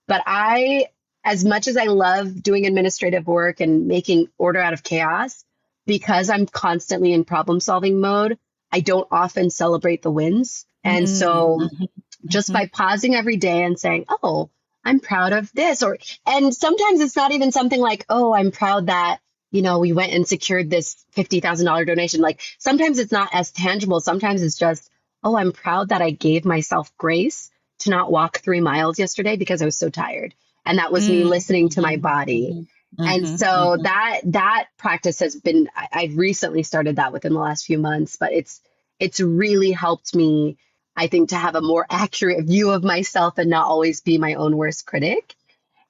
But as much as I love doing administrative work and making order out of chaos, because I'm constantly in problem solving mode, I don't often celebrate the wins. And so just by pausing every day and saying, oh, I'm proud of this, and sometimes it's not even something like, oh, I'm proud that we went and secured this $50,000 donation. Sometimes it's not as tangible. Sometimes it's just, oh, I'm proud that I gave myself grace to not walk 3 miles yesterday because I was so tired. And that was me listening to my body. And so that practice has been, I've recently started that within the last few months, but it's really helped me, I think, to have a more accurate view of myself and not always be my own worst critic.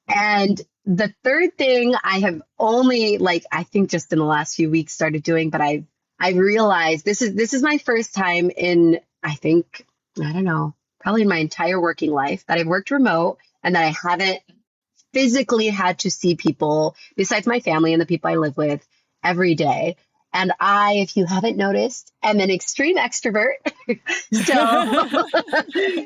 And the third thing I have only, I think just in the last few weeks started doing, but I realized this is my first time in, I think, I don't know, probably in my entire working life that I've worked remote and that I haven't physically had to see people besides my family and the people I live with every day. And if you haven't noticed, am an extreme extrovert.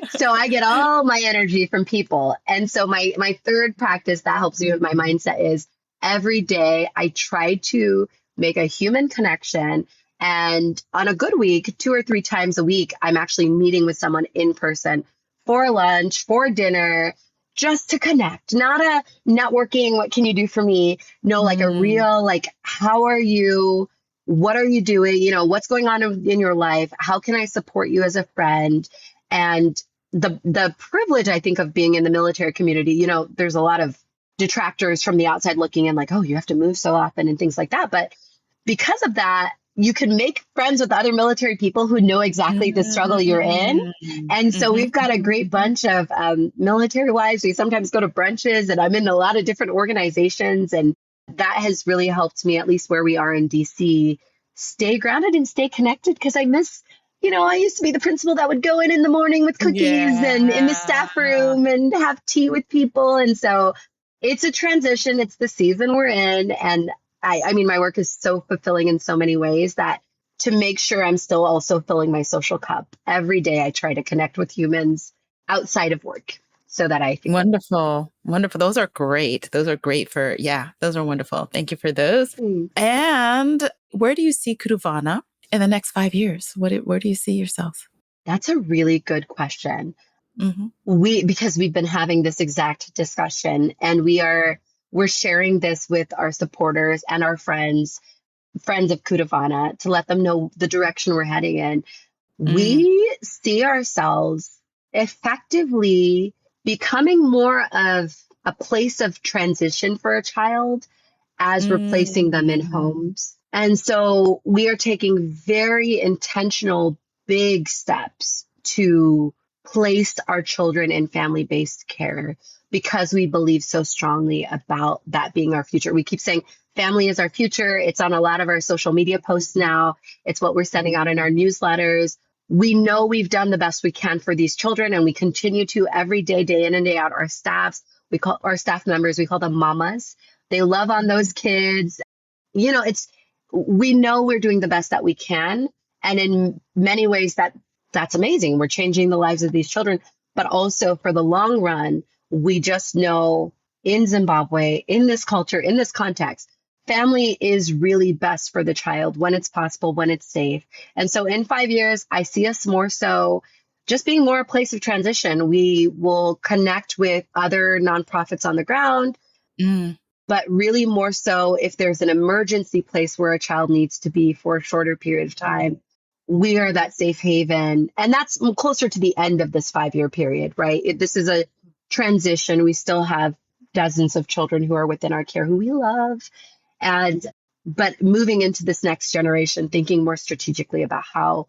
So I get all my energy from people. And so my third practice that helps me with my mindset is every day I try to make a human connection. And on a good week, 2 or 3 times a week, I'm actually meeting with someone in person for lunch, for dinner, just to connect, not a networking, what can you do for me? No, a real, how are you? What are you doing? What's going on in your life? How can I support you as a friend? And the privilege, I think, of being in the military community, there's a lot of detractors from the outside looking in, oh, you have to move so often and things like that. But because of that, you can make friends with other military people who know exactly the struggle you're in. And so we've got a great bunch of military wives. We sometimes go to brunches, and I'm in a lot of different organizations, and that has really helped me, at least where we are in DC, stay grounded and stay connected, because I miss, I used to be the principal that would go in the morning with cookies and in the staff room and have tea with people. And so it's a transition. It's the season we're in. And I mean, my work is so fulfilling in so many ways that to make sure I'm still also filling my social cup every day, I try to connect with humans outside of work. So that I think. Wonderful. Those are great. Those are wonderful. Thank you for those. And where do you see Kuruvana in the next 5 years? Where do you see yourself? That's a really good question. Because we've been having this exact discussion, and we're sharing this with our supporters and our friends of Kuruvana, to let them know the direction we're heading in. We see ourselves effectively becoming more of a place of transition for a child as replacing them in homes. And so we are taking very intentional, big steps to place our children in family-based care, because we believe so strongly about that being our future. We keep saying family is our future. It's on a lot of our social media posts now. It's what we're sending out in our newsletters. we know we've done the best we can for these children, and we continue to every day, day in and day out. Our staffs, we call our staff members, we call them mamas. They love on those kids. It's, we know we're doing the best that we can. And in many ways that's amazing. We're changing the lives of these children, but also for the long run, we just know in Zimbabwe, in this culture, in this context, family is really best for the child when it's possible, when it's safe. And so in 5 years, I see us more so just being more a place of transition. We will connect with other nonprofits on the ground, but really more so if there's an emergency place where a child needs to be for a shorter period of time, we are that safe haven. And that's closer to the end of this 5-year period, right? This is a transition. We still have dozens of children who are within our care who we love. But moving into this next generation, thinking more strategically about how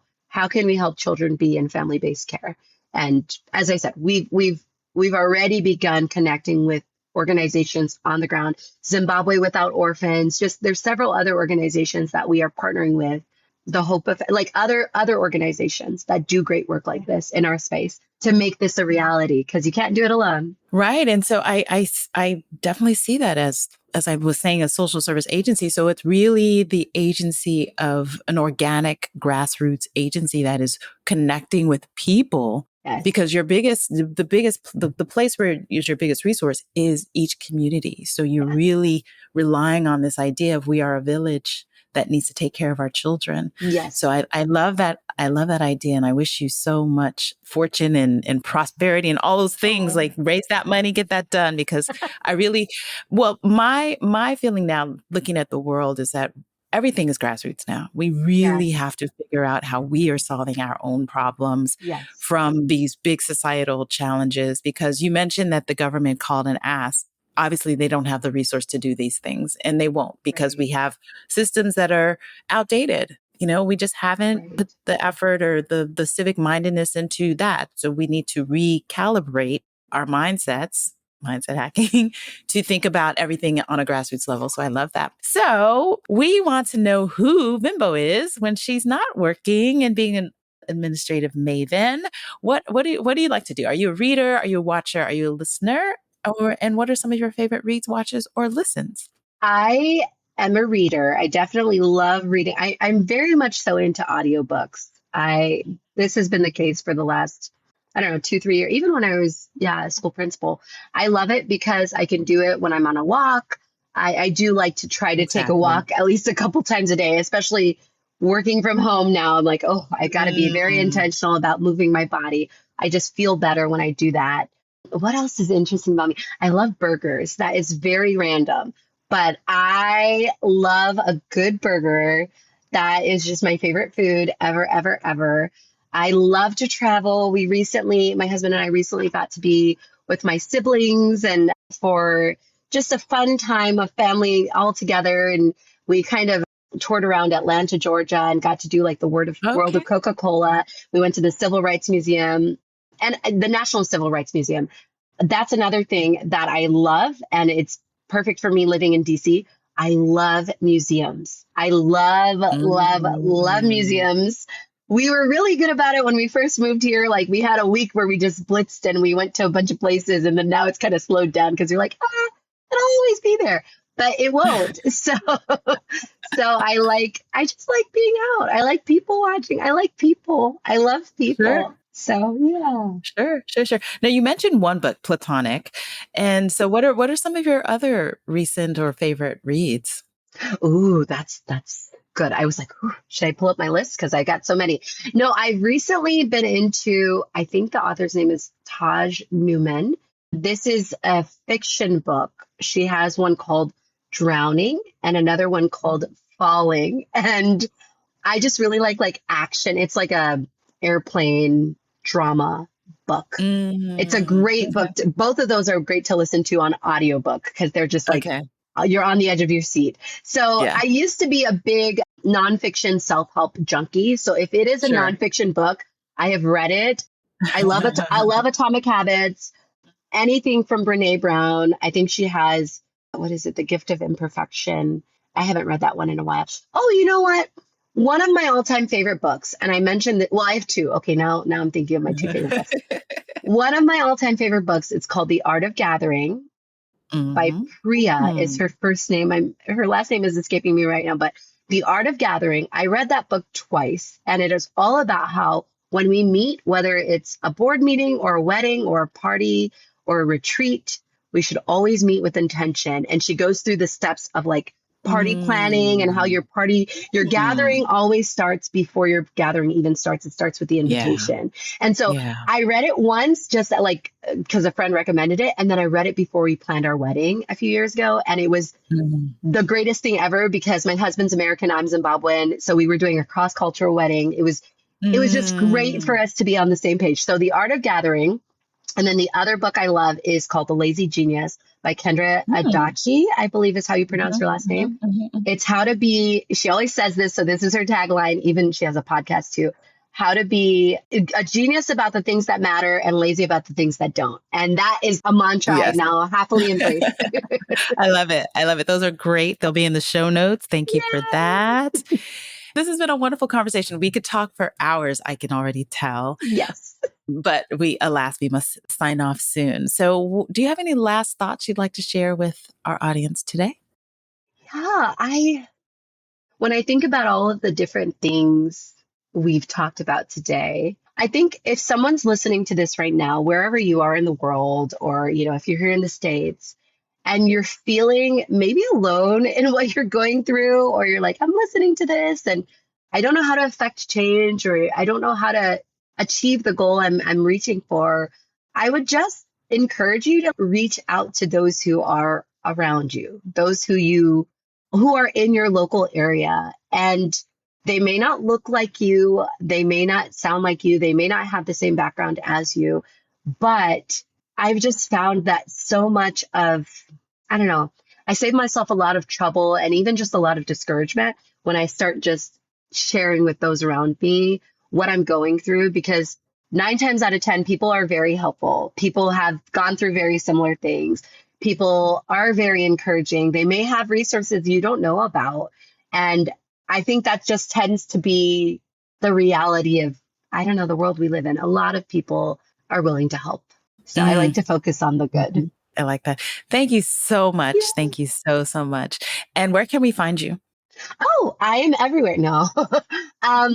can we help children be in family-based care. And as I said, we've already begun connecting with organizations on the ground. Zimbabwe Without Orphans, just there's several other organizations that we are partnering with. The hope of like other organizations that do great work like this in our space to make this a reality, because you can't do it alone. Right. And so I definitely see that as I was saying, a social service agency. So it's really the agency of an organic grassroots agency that is connecting with people. Yes. Because the place where is your biggest resource is each community. So you're really relying on this idea of we are a village that needs to take care of our children. Yes. So I love that. I love that idea. And I wish you so much fortune and prosperity and all those things, like raise that money, get that done. Because my feeling now looking at the world is that everything is grassroots now. We really have to figure out how we are solving our own problems from these big societal challenges, because you mentioned that the government called and asked. Obviously, they don't have the resource to do these things, and they won't, because we have systems that are outdated. We just haven't put the effort or the civic mindedness into that. So we need to recalibrate our mindset hacking, to think about everything on a grassroots level. So I love that. So we want to know who Vimbo is when she's not working and being an administrative maven. What do you like to do? Are you a reader? Are you a watcher? Are you a listener? And what are some of your favorite reads, watches, or listens? I am a reader. I definitely love reading. I'm very much so into audiobooks. This has been the case for the last, 2-3 years, even when I was a school principal. I love it because I can do it when I'm on a walk. I do like to try to take a walk at least a couple times a day, especially working from home now. I'm like, I got to be very intentional about moving my body. I just feel better when I do that. What else is interesting about me? I love burgers. That is very random, but I love a good burger. That is just my favorite food ever, ever, ever. I love to travel. My husband and I recently got to be with my siblings and for just a fun time of family all together. And we kind of toured around Atlanta, Georgia, and got to do like the world of Coca-Cola. We went to the Civil Rights Museum and the National Civil Rights Museum. That's another thing that I love, and it's perfect for me living in DC. I love museums. I love museums. We were really good about it when we first moved here. Like we had a week where we just blitzed and we went to a bunch of places, and then now it's kind of slowed down because you're like, it'll always be there, but it won't. So I just like being out. I like people watching. I like people. I love people. Sure. So yeah. Sure. Now you mentioned one book, Platonic. And so what are some of your other recent or favorite reads? Ooh, that's good. I was like, should I pull up my list? Because I got so many. No, I've recently been into, I think the author's name is Taj Newman. This is a fiction book. She has one called Drowning and another one called Falling. And I just really like action. It's like a airplane drama book. It's a great book. Both of those are great to listen to on audiobook because they're just like you're on the edge of your seat. So I used to be a big nonfiction self-help junkie. So if it is a nonfiction book, I have read it. I love it. I love Atomic Habits. Anything from Brene Brown. I think she has, what is it? The Gift of Imperfection. I haven't read that one in a while. Oh, you know what? One of my all-time favorite books, and I mentioned that, well, I have two. Okay, now I'm thinking of my two favorite books. One of my all-time favorite books, it's called The Art of Gathering by Mm-hmm. Priya is her first name. Her last name is escaping me right now, but The Art of Gathering. I read that book twice, and it is all about how when we meet, whether it's a board meeting or a wedding or a party or a retreat, we should always meet with intention. And she goes through the steps of like party planning and how Mm-hmm. your gathering always starts before your gathering even starts. It starts with the Yeah. invitation. And so Yeah. I read it once just like because a friend recommended it. And then I read it before we planned our wedding a few years ago. And it was Mhm. the greatest thing ever because my husband's American, I'm Zimbabwean. So we were doing a cross-cultural wedding. It was just great for Mm. us to be on the same page. So The Art of Gathering. And then the other book I love is called The Lazy Genius by Kendra Mm. Adachi, I believe is how you pronounce Mhm, her last name. mhm, mhm, mhm. It's how to be, she always says this, so this is her tagline, even she has a podcast too, how to be a genius about the things that matter and lazy about the things that don't. And that is a mantra I Yes. now happily embrace. I love it. I love it. Those are great. They'll be in the show notes. Thank you for Yay! that. This has been a wonderful conversation. We could talk for hours, I can already tell. Yes. But alas, we must sign off soon. So, do you have any last thoughts you'd like to share with our audience today? Yeah, when I think about all of the different things we've talked about today, I think if someone's listening to this right now, wherever you are in the world, or, if you're here in the States and you're feeling maybe alone in what you're going through, or you're like, I'm listening to this and I don't know how to affect change, or I don't know how to achieve the goal I'm reaching for, I would just encourage you to reach out to those who are around you, those who are in your local area. And they may not look like you, they may not sound like you, they may not have the same background as you, but I've just found that so much of, I don't know, I save myself a lot of trouble and even just a lot of discouragement when I start just sharing with those around me what I'm going through, because 9 times out of 10, people are very helpful. People have gone through very similar things. People are very encouraging. They may have resources you don't know about. And I think that just tends to be the reality of, I don't know, the world we live in. A lot of people are willing to help. So I like Mm. to focus on the good. Mhm. I like that. Thank you so much. Yeah. Thank you so, so much. And where can we find you? Oh, I am everywhere now. On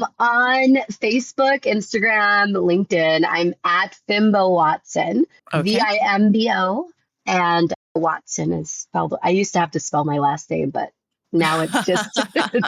Facebook, Instagram, LinkedIn, I'm at Vimbo Watson, Okay. Vimbo, and Watson is spelled. I used to have to spell my last name, but now it's just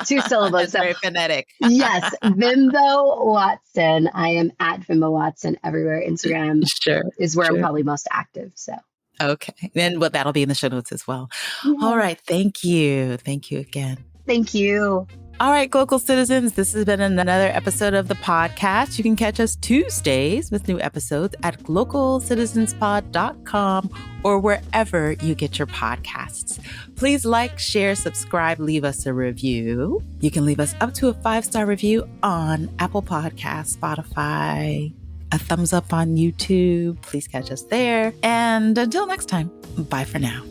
2 syllables. It's So very phonetic. yes, Vimbo Watson. I am at Vimbo Watson everywhere. Instagram Sure, is where I'm sure. probably most active. So Okay. Then that'll be in the show notes as well. All yeah, right. Thank you. Thank you again. thank you. All right, Glocal citizens, this has been another episode of the podcast. You can catch us Tuesdays with new episodes at glocalcitizenspod.com or wherever you get your podcasts. Please like, share, subscribe, leave us a review. You can leave us up to a 5-star review on Apple Podcasts, Spotify, a thumbs up on YouTube. Please catch us there. And until next time, bye for now.